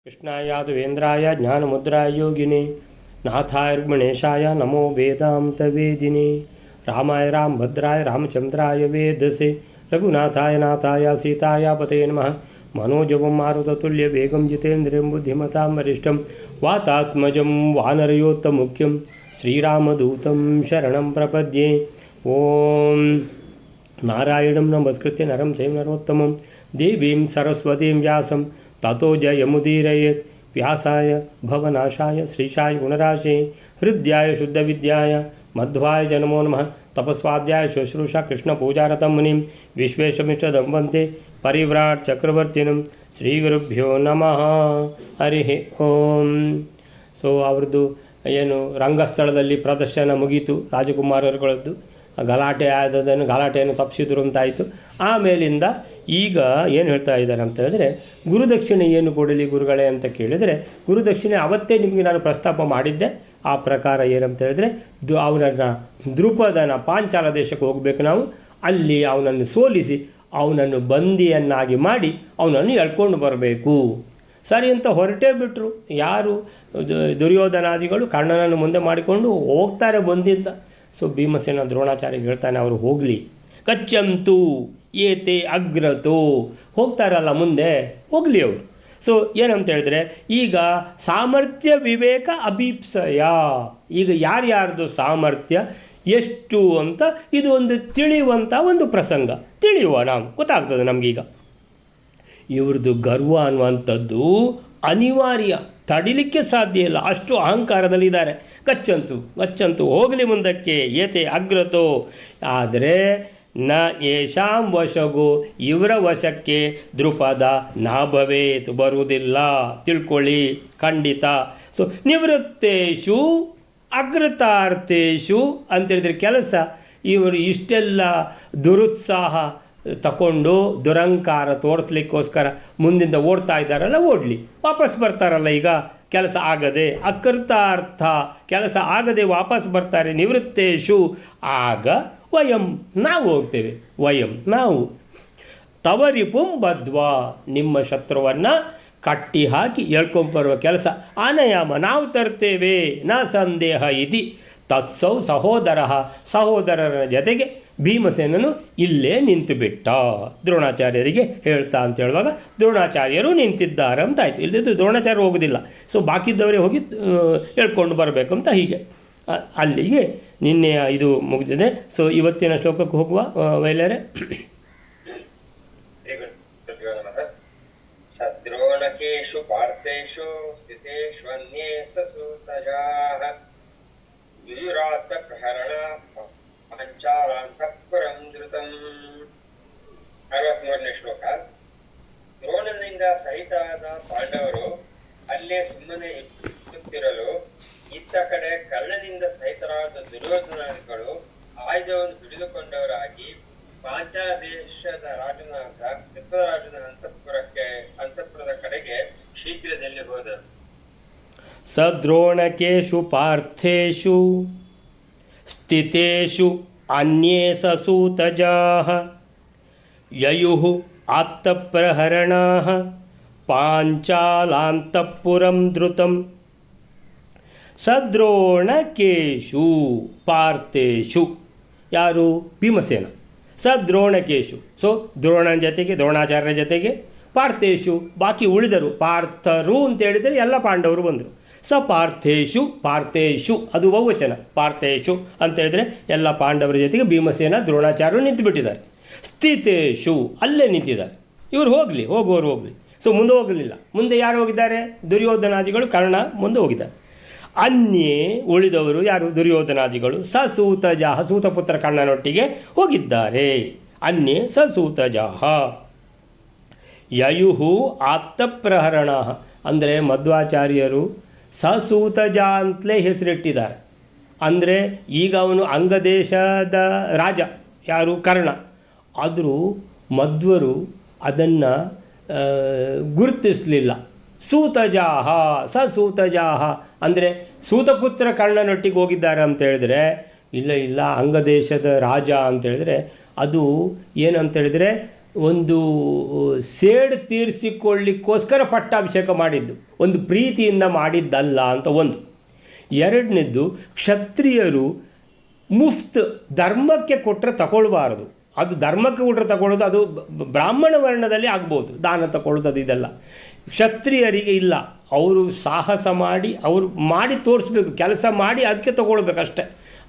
कृष्णायादवेन्द्राय ज्ञानमुद्राय योगिने नाथाय गणेशाय नमो वेदान्तवेदिने रामाय रामभद्राय रामचन्द्राय वेदसे रघुनाथाय नाथाय सीताय पते नमः मनोजवं मारुततुल्यवेगं जितेन्द्रियं बुद्धिमतां वरिष्ठं वातात्मजं वानरयोत्तमुख्यं श्रीरामदूतं शरणं प्रपद्ये। ॐ नारायणं नमस्कृत्य नरं चैव नरोत्तमं देवीं सरस्वतीं व्यासं ततो जयमुदीरयेत्। व्यासाय भवनाशाय श्रीशाय गुणराशे हृद्याय शुद्धविद्याय मध्वाय च नमो नमः। तपस्वाध्याय शुश्रूषा कृष्णपूजारतं मुनिं विश्वेशमिष्टदं वन्दे परिव्राट् चक्रवर्तिनं श्रीगुरुभ्यो नमः हरिः ಓಂ. ಸೊ ಅವ್ರದ್ದು ಏನು ರಂಗಸ್ಥಳದಲ್ಲಿ ಪ್ರದರ್ಶನ ಮುಗೀತು, ರಾಜಕುಮಾರರುಗಳದ್ದು ಗಲಾಟೆಯನ್ನು ತಪ್ಪಿಸಿದ್ರು ಅಂತಾಯಿತು. ಆಮೇಲಿಂದ ಈಗ ಏನು ಹೇಳ್ತಾ ಇದ್ದಾರೆ ಅಂತ ಹೇಳಿದ್ರೆ, ಗುರುದಕ್ಷಿಣೆ ಏನು ಕೊಡಲಿ ಗುರುಗಳೇ ಅಂತ ಕೇಳಿದರೆ, ಗುರುದಕ್ಷಿಣೆ ಅವತ್ತೇ ನಿಮಗೆ ನಾನು ಪ್ರಸ್ತಾಪ ಮಾಡಿದ್ದೆ. ಆ ಪ್ರಕಾರ ಏನಂತ ಹೇಳಿದ್ರೆ, ಅವನನ್ನು ದ್ರುಪದನ ಪಾಂಚಾಲ ದೇಶಕ್ಕೆ ಹೋಗಬೇಕು ನಾವು, ಅಲ್ಲಿ ಅವನನ್ನು ಸೋಲಿಸಿ ಅವನನ್ನು ಬಂದಿಯನ್ನಾಗಿ ಮಾಡಿ ಅವನನ್ನು ಎಳ್ಕೊಂಡು ಬರಬೇಕು. ಸರಿ ಅಂತ ಹೊರಟೇ ಬಿಟ್ಟರು. ಯಾರು ದುರ್ಯೋಧನಾದಿಗಳು ಕರ್ಣನನ್ನು ಮುಂದೆ ಮಾಡಿಕೊಂಡು ಹೋಗ್ತಾರೆ ಬಂದಿಂದ. ಸೊ ಭೀಮಸೇನ ದ್ರೋಣಾಚಾರ್ಯ ಹೇಳ್ತಾನೆ, ಅವರು ಹೋಗಲಿ. ಕಚ್ಚಂತು ಏತೆ ಅಗ್ರತೋ, ಹೋಗ್ತಾರಲ್ಲ ಮುಂದೆ, ಹೋಗಲಿ ಅವರು. ಸೊ ಏನಂತ ಹೇಳಿದ್ರೆ, ಈಗ ಸಾಮರ್ಥ್ಯ ವಿವೇಕ ಅಭೀಪ್ಸಯ, ಈಗ ಯಾರ್ಯಾರ್ದು ಸಾಮರ್ಥ್ಯ ಎಷ್ಟು ಅಂತ ಇದು ಒಂದು ತಿಳಿಯುವಂಥ ಒಂದು ಪ್ರಸಂಗ. ತಿಳಿಯುವ ನಾವು ಗೊತ್ತಾಗ್ತದೆ ನಮಗೀಗ. ಇವ್ರದ್ದು ಗರ್ವ ಅನ್ನುವಂಥದ್ದು ಅನಿವಾರ್ಯ, ತಡಿಲಿಕ್ಕೆ ಸಾಧ್ಯ ಇಲ್ಲ, ಅಷ್ಟು ಅಹಂಕಾರದಲ್ಲಿದ್ದಾರೆ. ಗಚ್ಚಂತು ಹೋಗಲಿ ಮುಂದಕ್ಕೆ. ಏತೆ ಅಗ್ರತೋ, ಆದರೆ ನ ಯೇಷಾಂ ವಶಗೋ, ಇವರ ವಶಕ್ಕೆ ದ್ರುಪದ ನಾ ಭವೇತ್, ಬರುವುದಿಲ್ಲ, ತಿಳ್ಕೊಳ್ಳಿ ಖಂಡಿತ. ಸೊ ನಿವೃತ್ತೇಶು ಅಗ್ರತಾರ್ಥೇಶು ಅಂತೇಳಿದರೆ ಕೆಲಸ. ಇವರು ಇಷ್ಟೆಲ್ಲ ದುರುತ್ಸಾಹ ತಗೊಂಡು ದುರಂಕಾರ ತೋರಿಸ್ಲಿಕ್ಕೋಸ್ಕರ ಮುಂದಿಂದ ಓಡ್ತಾ ಇದ್ದಾರಲ್ಲ, ಓಡಲಿ, ವಾಪಸ್ ಬರ್ತಾರಲ್ಲ. ಈಗ ಕೆಲಸ ಆಗದೆ, ಅಕೃತಾರ್ಥ, ಕೆಲಸ ಆಗದೆ ವಾಪಸ್ ಬರ್ತಾರೆ. ನಿವೃತ್ತೇಶು, ಆಗ ವಯಂ, ನಾವು ಹೋಗ್ತೇವೆ. ವಯಂ, ನಾವು. ತವರಿಪುಂ ಬದ್ವಾ, ನಿಮ್ಮ ಶತ್ರುವನ್ನು ಕಟ್ಟಿ ಹಾಕಿ ಎಳ್ಕೊಂಬರುವ ಕೆಲಸ. ಆನಯಾಮ, ನಾವು ತರ್ತೇವೆ. ನ ಸಂದೇಹ ಇತಿ ತತ್ಸೌ ಸಹೋದರರ ಜೊತೆಗೆ ಭೀಮಸೇನನು ಇಲ್ಲೇ ನಿಂತು ಬಿಟ್ಟ. ದ್ರೋಣಾಚಾರ್ಯರಿಗೆ ಹೇಳ್ತಾ ಅಂತ ಹೇಳುವಾಗ ದ್ರೋಣಾಚಾರ್ಯರು ನಿಂತಿದ್ದಾರೆ ಅಂತಾಯಿತು. ಇಲ್ಲದಿದ್ದು ದ್ರೋಣಾಚಾರ್ಯ ಹೋಗೋದಿಲ್ಲ. ಸೊ ಬಾಕಿದ್ದವರೇ ಹೋಗಿ ಹೇಳ್ಕೊಂಡು ಬರಬೇಕು ಅಂತ. ಹೀಗೆ ಅಲ್ಲಿಗೆ ನಿನ್ನೆ ಇದು ಮುಗಿದಿದೆ. ಸೊ ಇವತ್ತಿನ ಶ್ಲೋಕಕ್ಕೆ ಹೋಗುವ ವೈಲ್ಯರೇ. ಸದ್ರೋಣಕೇಶು ಪಾರ್ಥೇಶು ಸ್ಥಿತೇಷ್ವನ್ಯೇ ಸಸೂತಜಾಃ ದುರ್ಯುರಾತ ಪ್ರಹರಣ ಪಂಚಾಲಾಂತಃಪುರಂ ಧೃತಂ. 63ನೇ ಶ್ಲೋಕ. ದ್ರೋಣನಿಂದ ಸಹಿತಾದ ಪಾಂಡವರು ಅಲ್ಲೇ ಸುಮ್ಮನೆ ಇರುತ್ತಿರಲು, ಇತ್ತ ಕಡೆ ಕರ್ಣನಿಂದ ಸಹಿತರಾದ ದುರ್ಯೋಧನಾದಿಗಳು ಆಯುಧವನ್ನು ಹಿಡಿದುಕೊಂಡವರಾಗಿ ಪಾಂಚಾಲ ದೇಶದ ರಾಜನಾದ ತ್ರಿಪದರಾಜನ ಅಂತಃಪುರದ ಕಡೆಗೆ ಶೀಘ್ರದಲ್ಲಿ ಹೋದರು. ಸದ್ರೋಣಕೇಶು ಪಾರ್ಥೇಶು ಸ್ಥಿತೇಷು ಅನ್ಯೇ ಸಸೂತಜಾಃ ಯಯುಃ ಆಪ್ತಪ್ರಹರಣಾಃ ಪಾಂಚಾಲಾಂತಃಪುರಂ ಧೃತಂ. ಸದ್ರೋಣಕೇಶು ಪಾರ್ಥೇಶು, ಯಾರು? ಭೀಮಸೇನ. ಸದ್ರೋಣಕೇಶು, ಸೊ ದ್ರೋಣನ ಜೊತೆಗೆ, ದ್ರೋಣಾಚಾರ್ಯರ ಜೊತೆಗೆ ಪಾರ್ಥೇಶು, ಬಾಕಿ ಉಳಿದರು. ಪಾರ್ಥರು ಅಂತೇಳಿದರೆ ಎಲ್ಲ ಪಾಂಡವರು ಬಂದರು. ಪಾರ್ಥೇಶು ಅದು ಬಹುವಚನ. ಪಾರ್ಥೇಶು ಅಂತ ಹೇಳಿದರೆ ಎಲ್ಲ ಪಾಂಡವರ ಜೊತೆಗೆ ಭೀಮಸೇನ ದ್ರೋಣಾಚಾರ್ಯರು ನಿಂತು ಬಿಟ್ಟಿದ್ದಾರೆ. ಸ್ಥಿತೇಶು, ಅಲ್ಲೇ ನಿಂತಿದ್ದಾರೆ. ಇವರು ಹೋಗುವವರು ಹೋಗಲಿ. ಸೊ ಮುಂದೆ ಹೋಗಲಿಲ್ಲ. ಮುಂದೆ ಯಾರು ಹೋಗಿದ್ದಾರೆ? ದುರ್ಯೋಧನಾದಿಗಳು, ಕರ್ಣ ಮುಂದೆ ಹೋಗಿದ್ದಾರೆ. ಅನ್ಯೇ, ಉಳಿದವರು ಯಾರು? ದುರ್ಯೋಧನಾದಿಗಳು. ಸಸೂತಜಾಹ, ಸೂತಪುತ್ರ ಕರ್ಣನೊಟ್ಟಿಗೆ ಹೋಗಿದ್ದಾರೆ. ಅನ್ಯೇ ಸಸೂತಜಾಹ. ಯಯುಹು ಆಪ್ತಪ್ರಹರಣ ಅಂದರೆ ಮಧ್ವಾಚಾರ್ಯರು ಸಸೂತಜ ಅಂತಲೇ ಹೆಸರಿಟ್ಟಿದ್ದಾರೆ. ಅಂದರೆ ಈಗ ಅವನು ಅಂಗದೇಶದ ರಾಜ, ಯಾರು? ಕರ್ಣ. ಆದರೂ ಮಧ್ವರು ಅದನ್ನು ಗುರುತಿಸಲಿಲ್ಲ. ಸೂತಜಾಹ, ಸಸೂತಜಾಹ ಅಂದರೆ ಸೂತಪುತ್ರ ಕರ್ಣನೊಟ್ಟಿಗೆ ಹೋಗಿದ್ದಾರೆ ಅಂತ ಹೇಳಿದ್ರೆ, ಇಲ್ಲ ಅಂಗದೇಶದ ರಾಜ ಅಂತೇಳಿದರೆ ಅದು ಏನಂತೇಳಿದರೆ ಒಂದು ಸೇಡು ತೀರಿಸಿಕೊಳ್ಳಿಕ್ಕೋಸ್ಕರ ಪಟ್ಟಾಭಿಷೇಕ ಮಾಡಿದ್ದು, ಒಂದು ಪ್ರೀತಿಯಿಂದ ಮಾಡಿದ್ದಲ್ಲ ಅಂತ ಒಂದು. ಎರಡನೇದ್ದು, ಕ್ಷತ್ರಿಯರು ಮುಫ್ತ್ ಧರ್ಮಕ್ಕೆ ಕೊಟ್ಟರೆ ತಗೊಳ್ಬಾರದು. ಅದು ಧರ್ಮಕ್ಕೆ ಕೊಟ್ಟರೆ ತಗೊಳ್ಳೋದು, ಅದು ಬ್ರಾಹ್ಮಣ ವರ್ಣದಲ್ಲಿ ಆಗ್ಬೋದು ದಾನ ತಗೊಳ್ಳೋದು, ಅದು ಇದೆಲ್ಲ. ಕ್ಷತ್ರಿಯರಿಗೆ ಇಲ್ಲ, ಅವರು ಸಾಹಸ ಮಾಡಿ ಅವರು ಮಾಡಿ ತೋರಿಸ್ಬೇಕು, ಕೆಲಸ ಮಾಡಿ ಅದಕ್ಕೆ ತಗೊಳ್ಬೇಕಷ್ಟೆ.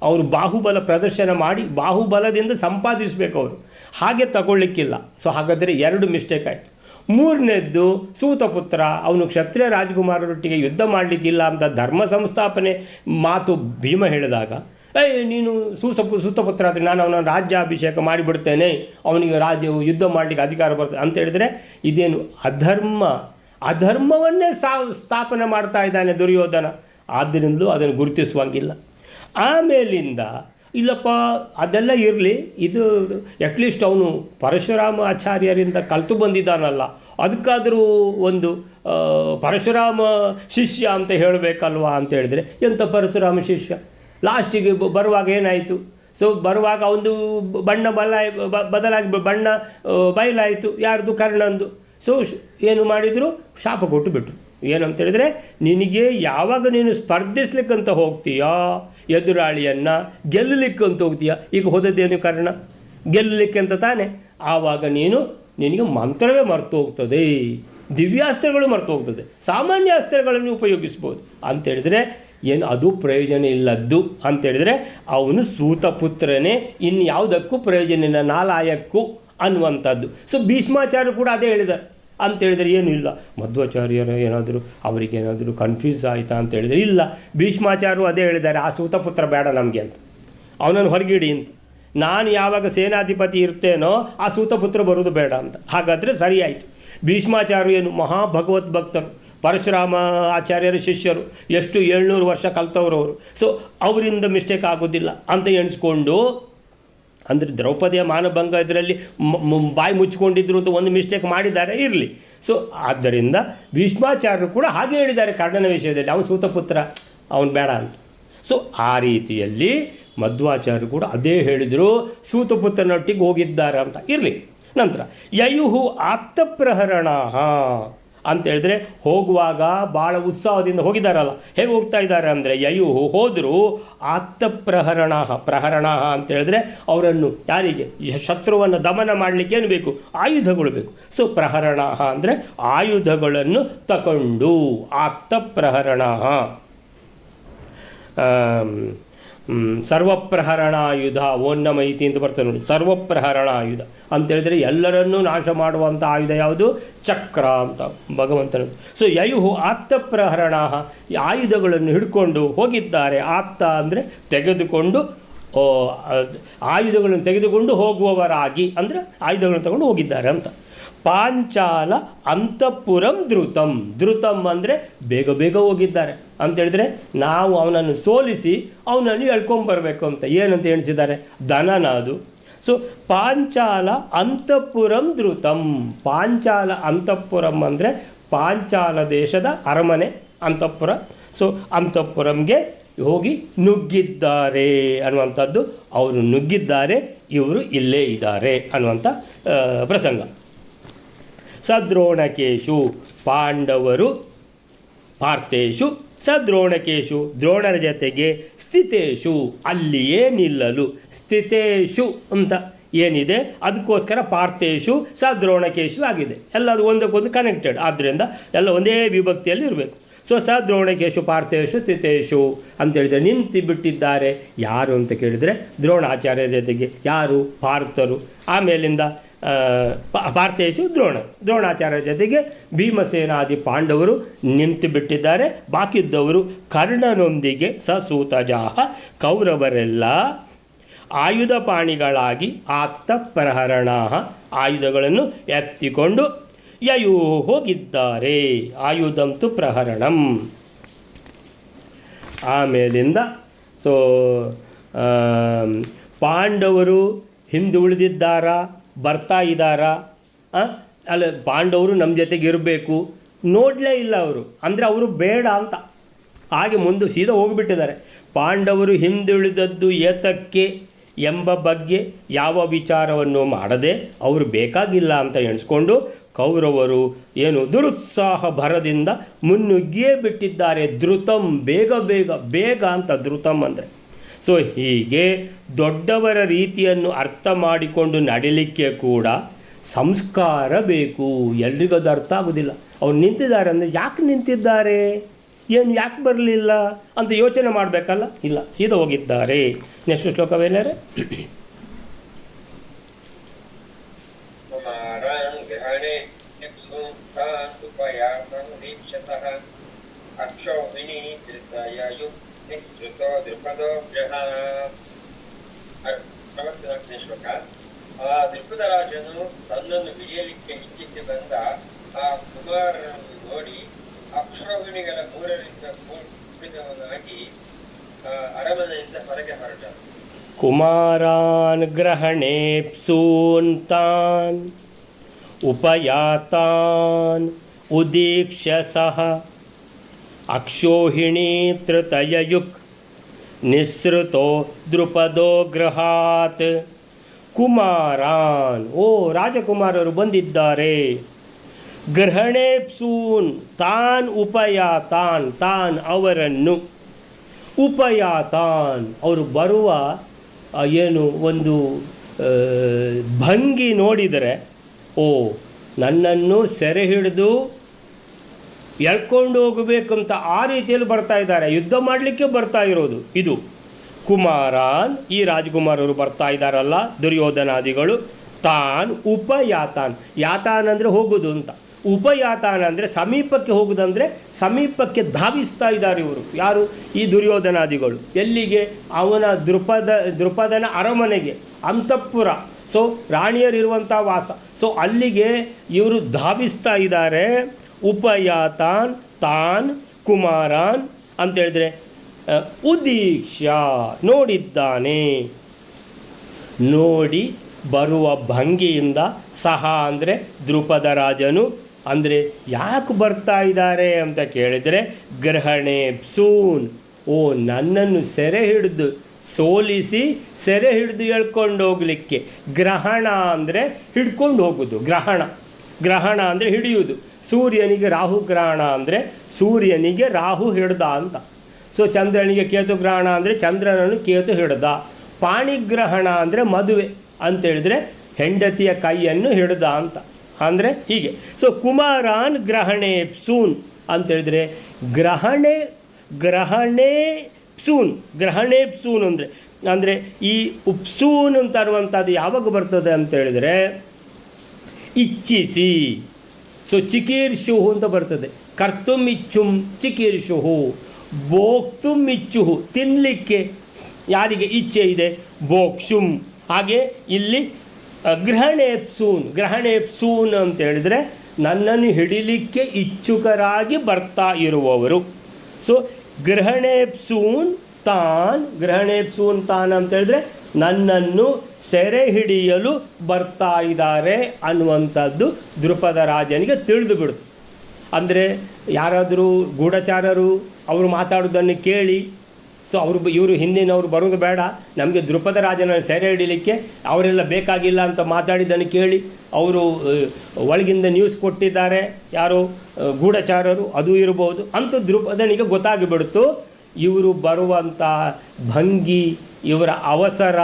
ಅವರು ಬಾಹುಬಲ ಪ್ರದರ್ಶನ ಮಾಡಿ ಬಾಹುಬಲದಿಂದ ಸಂಪಾದಿಸಬೇಕು ಅವರು, ಹಾಗೆ ತಗೊಳ್ಳಿಕ್ಕಿಲ್ಲ. ಸೊ ಹಾಗಾದರೆ ಎರಡು ಮಿಸ್ಟೇಕ್ ಆಯಿತು. ಮೂರನೇದ್ದು, ಸೂತಪುತ್ರ ಅವನು ಕ್ಷತ್ರಿಯ ರಾಜಕುಮಾರರೊಟ್ಟಿಗೆ ಯುದ್ಧ ಮಾಡಲಿಕ್ಕಿಲ್ಲ ಅಂತ ಧರ್ಮ ಸಂಸ್ಥಾಪನೆ ಮಾತು ಭೀಮ ಹೇಳಿದಾಗ, ನೀನು ಸೂತಪುತ್ರ ಆದರೆ ನಾನು ಅವನ ರಾಜ್ಯಾಭಿಷೇಕ ಮಾಡಿಬಿಡ್ತೇನೆ, ಅವನಿಗೆ ಯುದ್ಧ ಮಾಡಲಿಕ್ಕೆ ಅಧಿಕಾರ ಬರ್ತದೆ ಅಂತ ಹೇಳಿದರೆ ಇದೇನು ಅಧರ್ಮವನ್ನೇ ಸ್ಥಾಪನೆ ಮಾಡ್ತಾ ಇದ್ದಾನೆ ದುರ್ಯೋಧನ. ಆದ್ದರಿಂದಲೂ ಅದನ್ನು ಗುರುತಿಸುವಂಗಿಲ್ಲ. ಆಮೇಲಿಂದ ಇಲ್ಲಪ್ಪ ಅದೆಲ್ಲ ಇರಲಿ, ಇದು ಅಟ್ಲೀಸ್ಟ್ ಅವನು ಪರಶುರಾಮ ಆಚಾರ್ಯರಿಂದ ಕಲಿತು ಬಂದಿದ್ದಾನಲ್ಲ, ಅದಕ್ಕಾದರೂ ಒಂದು ಪರಶುರಾಮ ಶಿಷ್ಯ ಅಂತ ಹೇಳಬೇಕಲ್ವಾ ಅಂತ ಹೇಳಿದರೆ, ಎಂಥ ಪರಶುರಾಮ ಶಿಷ್ಯ? ಲಾಸ್ಟಿಗೆ ಬರುವಾಗ ಏನಾಯಿತು? ಸೊ ಬರುವಾಗ ಒಂದು ಬಣ್ಣ ಬದಲಾಗಿ ಬಣ್ಣ ಬಯಲಾಯಿತು, ಯಾರ್ದು? ಕರ್ಣಂದು. ಸೊ ಏನು ಮಾಡಿದರು? ಶಾಪ ಕೊಟ್ಟು ಬಿಟ್ಟರು. ಏನಂತ ಹೇಳಿದರೆ, ನಿನಗೆ ಯಾವಾಗ ನೀನು ಸ್ಪರ್ಧಿಸ್ಲಿಕ್ಕಂತ ಹೋಗ್ತೀಯಾ ಎದುರಾಳಿಯನ್ನು, ಗೆಲ್ಲಲಿಕ್ಕಂತ ಹೋಗ್ತೀಯಾ, ಈಗ ಹೋದದ್ದೇನು ಕರ್ಣ ಗೆಲ್ಲಲಿಕ್ಕೆ ಅಂತ ತಾನೆ, ಆವಾಗ ನಿನಗೆ ಮಂತ್ರವೇ ಮರೆತು ಹೋಗ್ತದೆ, ದಿವ್ಯಾಸ್ತ್ರಗಳು ಮರೆತು ಹೋಗ್ತದೆ, ಸಾಮಾನ್ಯ ಅಸ್ತ್ರಗಳನ್ನು ಉಪಯೋಗಿಸ್ಬೋದು ಅಂತೇಳಿದರೆ ಏನು ಅದು ಪ್ರಯೋಜನ ಇಲ್ಲದ್ದು ಅಂತೇಳಿದರೆ ಅವನು ಸೂತಪುತ್ರನೇ, ಇನ್ಯಾವುದಕ್ಕೂ ಪ್ರಯೋಜನ ಇಲ್ಲ, ನಾಲಾಯಕ್ಕೂ ಅನ್ನುವಂಥದ್ದು. ಸೊ ಭೀಷ್ಮಾಚಾರ್ಯರು ಕೂಡ ಅದೇ ಹೇಳಿದ್ದಾರೆ. ಅಂತೇಳಿದರೆ ಏನೂ ಇಲ್ಲ, ಮಧ್ವಾಚಾರ್ಯರು ಏನಾದರೂ ಅವರಿಗೇನಾದರೂ ಕನ್ಫ್ಯೂಸ್ ಆಯಿತಾ ಅಂತ ಹೇಳಿದರೆ ಇಲ್ಲ, ಭೀಷ್ಮಾಚಾರ್ಯರು ಅದೇ ಹೇಳಿದ್ದಾರೆ, ಆ ಸೂತಪುತ್ರ ಬೇಡ ನಮಗೆ ಅಂತ, ಅವನನ್ನು ಹೊರಗಿಡಿ ಅಂತ. ನಾನು ಯಾವಾಗ ಸೇನಾಧಿಪತಿ ಇರ್ತೇನೋ ಆ ಸೂತಪುತ್ರ ಬರೋದು ಬೇಡ ಅಂತ. ಹಾಗಾದರೆ ಸರಿ ಆಯಿತು. ಭೀಷ್ಮಾಚಾರ್ಯರು ಏನು ಮಹಾಭಗವತ್ ಭಕ್ತರು, ಪರಶುರಾಮ ಆಚಾರ್ಯರ ಶಿಷ್ಯರು, ಎಷ್ಟು 700 ವರ್ಷ ಕಲ್ತವ್ರು ಅವರು. ಸೊ ಅವರಿಂದ ಮಿಸ್ಟೇಕ್ ಆಗೋದಿಲ್ಲ ಅಂತ ಎಣಿಸ್ಕೊಂಡು, ಅಂದರೆ ದ್ರೌಪದಿಯ ಮಾನಭಂಗ ಇದರಲ್ಲಿ ಬಾಯಿ ಮುಚ್ಕೊಂಡಿದ್ರು ಅಂತ ಒಂದು ಮಿಸ್ಟೇಕ್ ಮಾಡಿದ್ದಾರೆ, ಇರಲಿ. ಸೊ ಆದ್ದರಿಂದ ಭೀಷ್ಮಾಚಾರ್ಯರು ಕೂಡ ಹಾಗೆ ಹೇಳಿದ್ದಾರೆ ಕರ್ಣನ ವಿಷಯದಲ್ಲಿ, ಅವನು ಸೂತಪುತ್ರ, ಅವನು ಬೇಡ ಅಂತ. ಸೊ ಆ ರೀತಿಯಲ್ಲಿ ಮಧ್ವಾಚಾರ್ಯರು ಕೂಡ ಅದೇ ಹೇಳಿದರು, ಸೂತಪುತ್ರನೊಟ್ಟಿಗೆ ಹೋಗಿದ್ದಾರೆ ಅಂತ. ಇರಲಿ. ನಂತರ ಯಯುಹು ಆಪ್ತಪ್ರಹರಣ ಅಂತೇಳಿದ್ರೆ, ಹೋಗುವಾಗ ಭಾಳ ಉತ್ಸಾಹದಿಂದ ಹೋಗಿದ್ದಾರಲ್ಲ, ಹೇಗೆ ಹೋಗ್ತಾ ಇದ್ದಾರೆ ಅಂದರೆ, ಯಯುಹು ಹೋದರು, ಆಪ್ತಪ್ರಹರಣ ಅಂತೇಳಿದ್ರೆ ಅವರನ್ನು ಯಾರಿಗೆ ಶತ್ರುವನ್ನು ದಮನ ಮಾಡಲಿಕ್ಕೆ ಏನು ಬೇಕು? ಆಯುಧಗಳು ಬೇಕು. ಸೊ ಪ್ರಹರಣ ಅಂದರೆ ಆಯುಧಗಳನ್ನು ತಗೊಂಡು, ಆಪ್ತಪ್ರಹರಣ. ಸರ್ವಪ್ರಹರಣಾಯುಧ ಓನ್ನಮೈತಿ ಅಂತ ಬರ್ತದೆ ನೋಡಿ, ಸರ್ವಪ್ರಹರಣಾಯುಧ ಅಂತೇಳಿದರೆ ಎಲ್ಲರನ್ನೂ ನಾಶ ಮಾಡುವಂಥ ಆಯುಧ ಯಾವುದು? ಚಕ್ರ ಅಂತ ಭಗವಂತನ. ಸೊ ಯಯುಹು ಆಪ್ತಪ್ರಹರಣ, ಆಯುಧಗಳನ್ನು ಹಿಡ್ಕೊಂಡು ಹೋಗಿದ್ದಾರೆ. ಆಪ್ತ ಅಂದರೆ ತೆಗೆದುಕೊಂಡು, ಆಯುಧಗಳನ್ನು ತೆಗೆದುಕೊಂಡು ಹೋಗುವವರಾಗಿ, ಅಂದರೆ ಆಯುಧಗಳನ್ನು ತಗೊಂಡು ಹೋಗಿದ್ದಾರೆ ಅಂತ. ಪಾಂಚಾಲ ಅಂತಃಪುರಂ ಧೃತಂ ಅಂದರೆ ಬೇಗ ಬೇಗ ಹೋಗಿದ್ದಾರೆ ಅಂತೇಳಿದರೆ, ನಾವು ಅವನನ್ನು ಸೋಲಿಸಿ ಅವನನ್ನು ಎಳ್ಕೊಂಬರಬೇಕು ಅಂತ. ಏನಂತ ಎಣಿಸಿದ್ದಾರೆ? ದನನ ಅದು. ಸೊ ಪಾಂಚಾಲ ಅಂತಃಪುರಂ ಧೃತಂ. ಪಾಂಚಾಲ ಅಂತಃಪುರಂ ಅಂದರೆ ಪಾಂಚಾಲ ದೇಶದ ಅರಮನೆ ಅಂತಃಪುರ. ಸೊ ಅಂತಃಪುರಂಗೆ ಹೋಗಿ ನುಗ್ಗಿದ್ದಾರೆ ಅನ್ನುವಂಥದ್ದು. ಅವರು ನುಗ್ಗಿದ್ದಾರೆ, ಇವರು ಇಲ್ಲೇ ಇದ್ದಾರೆ ಅನ್ನುವಂಥ ಪ್ರಸಂಗ. ಸದ್ರೋಣಕೇಶು ಪಾಂಡವರು, ಪಾರ್ಥೇಶು ಸದ್ರೋಣಕೇಶು ದ್ರೋಣರ ಜೊತೆಗೆ, ಸ್ಥಿತೇಶು ಅಲ್ಲಿಯೇ ನಿಲ್ಲಲು, ಸ್ಥಿತೇಶು ಅಂತ ಏನಿದೆ ಅದಕ್ಕೋಸ್ಕರ ಪಾರ್ಥೇಶು ಸದ್ರೋಣಕೇಶು ಆಗಿದೆ. ಎಲ್ಲ ಅದು ಒಂದಕ್ಕೊಂದು ಕನೆಕ್ಟೆಡ್, ಆದ್ದರಿಂದ ಎಲ್ಲ ಒಂದೇ ವಿಭಕ್ತಿಯಲ್ಲಿ ಇರಬೇಕು. ಸೊ ಸದ್ರೋಣಕೇಶು ಪಾರ್ಥೇಶು ಸ್ಥಿತೇಶು ಅಂತೇಳಿದರೆ ನಿಂತು ಬಿಟ್ಟಿದ್ದಾರೆ. ಯಾರು ಅಂತ ಕೇಳಿದರೆ ದ್ರೋಣಾಚಾರ್ಯರ ಜೊತೆಗೆ. ಯಾರು? ಪಾರ್ಥರು. ಆಮೇಲಿಂದ ಪಾರ್ಥೇಶು ದ್ರೋಣಾಚಾರ್ಯರ ಜೊತೆಗೆ ಭೀಮಸೇನಾದಿ ಪಾಂಡವರು ನಿಂತು ಬಿಟ್ಟಿದ್ದಾರೆ. ಬಾಕಿದ್ದವರು ಕರ್ಣನೊಂದಿಗೆ ಸಸೂತಜಾಹ ಕೌರವರೆಲ್ಲ ಆಯುಧ ಪಾಣಿಗಳಾಗಿ ಆಪ್ತಪ್ರಹರಣ ಆಯುಧಗಳನ್ನು ಎತ್ತಿಕೊಂಡು ಯಯೂ ಹೋಗಿದ್ದಾರೆ. ಆಯುಧಂತು ಪ್ರಹರಣಂ. ಆಮೇಲಿಂದ ಸೊ ಪಾಂಡವರು ಹಿಂದೆ ಉಳಿದಿದ್ದಾರಾ, ಬರ್ತಾ ಇದ್ದಾರಾ? ಅಲ್ಲ, ಪಾಂಡವರು ನಮ್ಮ ಜೊತೆಗೆ ಇರಬೇಕು, ನೋಡಲೇ ಇಲ್ಲ ಅವರು, ಅಂದರೆ ಅವರು ಬೇಡ ಅಂತ ಹಾಗೆ ಮುಂದೆ ಸೀದಾ ಹೋಗಿಬಿಟ್ಟಿದ್ದಾರೆ. ಪಾಂಡವರು ಹಿಂದುಳಿದದ್ದು ಏತಕ್ಕೆ? ಎಂಬ ಬಗ್ಗೆ ಯಾವ ವಿಚಾರವನ್ನು ಮಾಡದೆ ಅವರು ಬೇಕಾಗಿಲ್ಲ ಅಂತ ಎಣಿಸ್ಕೊಂಡು ಕೌರವರು ಏನು ದುರುತ್ಸಾಹ ಭರದಿಂದ ಮುನ್ನುಗ್ಗಿಯೇ ಬಿಟ್ಟಿದ್ದಾರೆ. ಧೃತಂ, ಬೇಗ ಬೇಗ, ಬೇಗ ಅಂತ ಧೃತಂ ಅಂದರೆ. ಸೊ ಹೀಗೆ ದೊಡ್ಡವರ ರೀತಿಯನ್ನು ಅರ್ಥ ಮಾಡಿಕೊಂಡು ನಡಿಲಿಕ್ಕೆ ಕೂಡ ಸಂಸ್ಕಾರ ಬೇಕು. ಎಲ್ರಿಗೂ ಅದು ಅರ್ಥ ಆಗೋದಿಲ್ಲ. ಅವ್ರು ನಿಂತಿದ್ದಾರೆ ಅಂದರೆ ಯಾಕೆ ನಿಂತಿದ್ದಾರೆ, ಏನು ಯಾಕೆ ಬರಲಿಲ್ಲ ಅಂತ ಯೋಚನೆ ಮಾಡಬೇಕಲ್ಲ. ಇಲ್ಲ, ಸೀದಾ ಹೋಗಿದ್ದಾರೆ. ನೆಕ್ಸ್ಟ್ ಶ್ಲೋಕವೇನಾರೆ ಶ್ಲೋಕ. ಆ ದ್ರುಪದರಾಜನು ತನ್ನನ್ನು ಹಿಡಿಯಲಿಕ್ಕೆ ಇಚ್ಛಿಸಿ ಬಂದ ಆ ಕುಮಾರನನ್ನು ನೋಡಿ ಅಕ್ಷೋಹಿಣಿಗಳ 3ರಿಂದ ಕೂಡಿದವನಾಗಿ ಅರಮನೆಯಿಂದ ಹೊರಗೆ ಹೊರಟ. ಕುಮಾರಾನ್ ಗ್ರಹಣೇಪ್ಸೂನ್ ತಾನ್ ಉಪಯಾತಾನ್ ಉದೀಕ್ಷ್ಯ ಸಹ ಅಕ್ಷೋಹಿಣೀ ತೃತಯಯುಕ್ ನಿಸೃತೋ ದ್ರುಪದೋ ಗೃಹಾತ್. ಕುಮಾರಾನ್, ಓ ರಾಜಕುಮಾರರು ಬಂದಿದ್ದಾರೆ. ಗ್ರಹಣೇಪ್ಸೂನ್, ತಾನ್ ಉಪಯಾತಾನ್, ತಾನ್ ಅವರನ್ನು, ಉಪಯಾತಾನ್ ಅವರು ಬರುವ ಏನು ಒಂದು ಭಂಗಿ ನೋಡಿದರೆ, ಓ ನನ್ನನ್ನು ಸೆರೆ ಹಿಡಿದು ಎಳ್ಕೊಂಡು ಹೋಗಬೇಕಂತ ಆ ರೀತಿಯಲ್ಲಿ ಬರ್ತಾ ಇದ್ದಾರೆ. ಯುದ್ಧ ಮಾಡಲಿಕ್ಕೆ ಬರ್ತಾ ಇರೋದು ಇದು. ಕುಮಾರಾನ್, ಈ ರಾಜಕುಮಾರರು ಬರ್ತಾ ಇದ್ದಾರಲ್ಲ ದುರ್ಯೋಧನಾದಿಗಳು. ತಾನ್ ಉಪಯಾತಾನ್, ಯಾತಾನ್ ಅಂದರೆ ಹೋಗೋದು ಅಂತ, ಉಪಯಾತಾನ್ ಅಂದರೆ ಸಮೀಪಕ್ಕೆ ಹೋಗುವುದಂದರೆ ಸಮೀಪಕ್ಕೆ ಧಾವಿಸ್ತಾ ಇದ್ದಾರೆ ಇವರು. ಯಾರು? ಈ ದುರ್ಯೋಧನಾದಿಗಳು. ಎಲ್ಲಿಗೆ? ಅವನ ದೃಪದನ ಅರಮನೆಗೆ, ಅಂತಃಪುರ. ಸೊ ರಾಣಿಯರಿರುವಂಥ ವಾಸ. ಸೊ ಅಲ್ಲಿಗೆ ಇವರು ಧಾವಿಸ್ತಾ ಇದ್ದಾರೆ. ಉಪಯಾತಾನ್, ತಾನ್, ಕುಮಾರಾನ್ ಅಂತ ಹೇಳಿದ್ರೆ ಉದೀಕ್ಷ್ಯ ನೋಡಿದ್ದಾನೆ, ನೋಡಿ ಬರುವ ಭಂಗಿಯಿಂದ, ಸಹ ಅಂದರೆ ದ್ರುಪದ ರಾಜನು. ಅಂದರೆ ಯಾಕೆ ಬರ್ತಾ ಇದ್ದಾರೆ ಅಂತ ಕೇಳಿದರೆ, ಗ್ರಹಣೇಪ್ಸೂನ್, ಓ ನನ್ನನ್ನು ಸೆರೆ ಹಿಡಿದು ಸೋಲಿಸಿ ಸೆರೆ ಹಿಡಿದು ಎಳ್ಕೊಂಡು ಹೋಗಲಿಕ್ಕೆ. ಗ್ರಹಣ ಅಂದರೆ ಹಿಡ್ಕೊಂಡು ಹೋಗೋದು. ಗ್ರಹಣ ಅಂದರೆ ಹಿಡಿಯುವುದು. ಸೂರ್ಯನಿಗೆ ರಾಹು ಗ್ರಹಣ ಅಂದರೆ ಸೂರ್ಯನಿಗೆ ರಾಹು ಹಿಡ್ದ ಅಂತ. ಸೊ ಚಂದ್ರನಿಗೆ ಕೇತು ಗ್ರಹಣ ಅಂದರೆ ಚಂದ್ರನನ್ನು ಕೇತು ಹಿಡ್ದ. ಪಾಣಿಗ್ರಹಣ ಅಂದರೆ ಮದುವೆ ಅಂತೇಳಿದರೆ ಹೆಂಡತಿಯ ಕೈಯನ್ನು ಹಿಡ್ದ ಅಂತ. ಅಂದರೆ ಹೀಗೆ. ಸೊ ಕುಮಾರಾನ್ ಗ್ರಹಣೇಪ್ಸೂನ್ ಅಂತೇಳಿದರೆ ಗ್ರಹಣೇಪ್ಸೂನ್ ಅಂದರೆ ಈ ಉಪ್ಸೂನ್ ಅಂತ ಅನ್ನುವಂಥದ್ದು ಯಾವಾಗ ಬರ್ತದೆ ಅಂತೇಳಿದರೆ ಇಚ್ಛಿಸಿ. ಸೊ ಚಿಕೀರ್ಷುಹು ಅಂತ ಬರ್ತದೆ. ಕರ್ತುಂ ಇಚ್ಛುಂ ಚಿಕೀರ್ಷುಹು, ಭೋಕ್ತುಂ ಇಚ್ಛುಹು ತಿನ್ನಲಿಕ್ಕೆ ಯಾರಿಗೆ ಇಚ್ಛೆ ಇದೆ, ಭೋಕ್ಷುಂ. ಹಾಗೆ ಇಲ್ಲಿ ಗ್ರಹಣೇಪ್ಸೂನ್ ಅಂತ ಹೇಳಿದರೆ ನನ್ನನ್ನು ಹಿಡಿಲಿಕ್ಕೆ ಇಚ್ಛುಕರಾಗಿ ಬರ್ತಾ ಇರುವವರು. ಸೊ ಗ್ರಹಣೇಪ್ಸೂನ್ ತಾನ್ ಅಂತ ಹೇಳಿದ್ರೆ ನನ್ನನ್ನು ಸೆರೆ ಹಿಡಿಯಲು ಬರ್ತಾ ಇದ್ದಾರೆ ಅನ್ನುವಂಥದ್ದು ದ್ರುಪದ ರಾಜನಿಗೆ ತಿಳಿದು ಬಿಡ್ತು. ಅಂದರೆ ಯಾರಾದರೂ ಗೂಢಚಾರರು ಅವರು ಮಾತಾಡೋದನ್ನು ಕೇಳಿ, ಸೊ ಇವರು ಹಿಂದಿನವರು ಬರೋದು ಬೇಡ, ನಮಗೆ ದ್ರುಪದ ರಾಜನ ಸೆರೆ ಹಿಡಿಲಿಕ್ಕೆ ಅವರೆಲ್ಲ ಬೇಕಾಗಿಲ್ಲ ಅಂತ ಮಾತಾಡಿದ್ದನ್ನು ಕೇಳಿ ಅವರು ಒಳಗಿಂದ ನ್ಯೂಸ್ ಕೊಟ್ಟಿದ್ದಾರೆ, ಯಾರು ಗೂಢಚಾರರು ಅದು ಇರಬಹುದು ಅಂತ ದ್ರುಪದನಿಗೆ ಗೊತ್ತಾಗಿಬಿಡ್ತು. ಇವರು ಬರುವಂಥ ಭಂಗಿ, ಇವರ ಅವಸರ,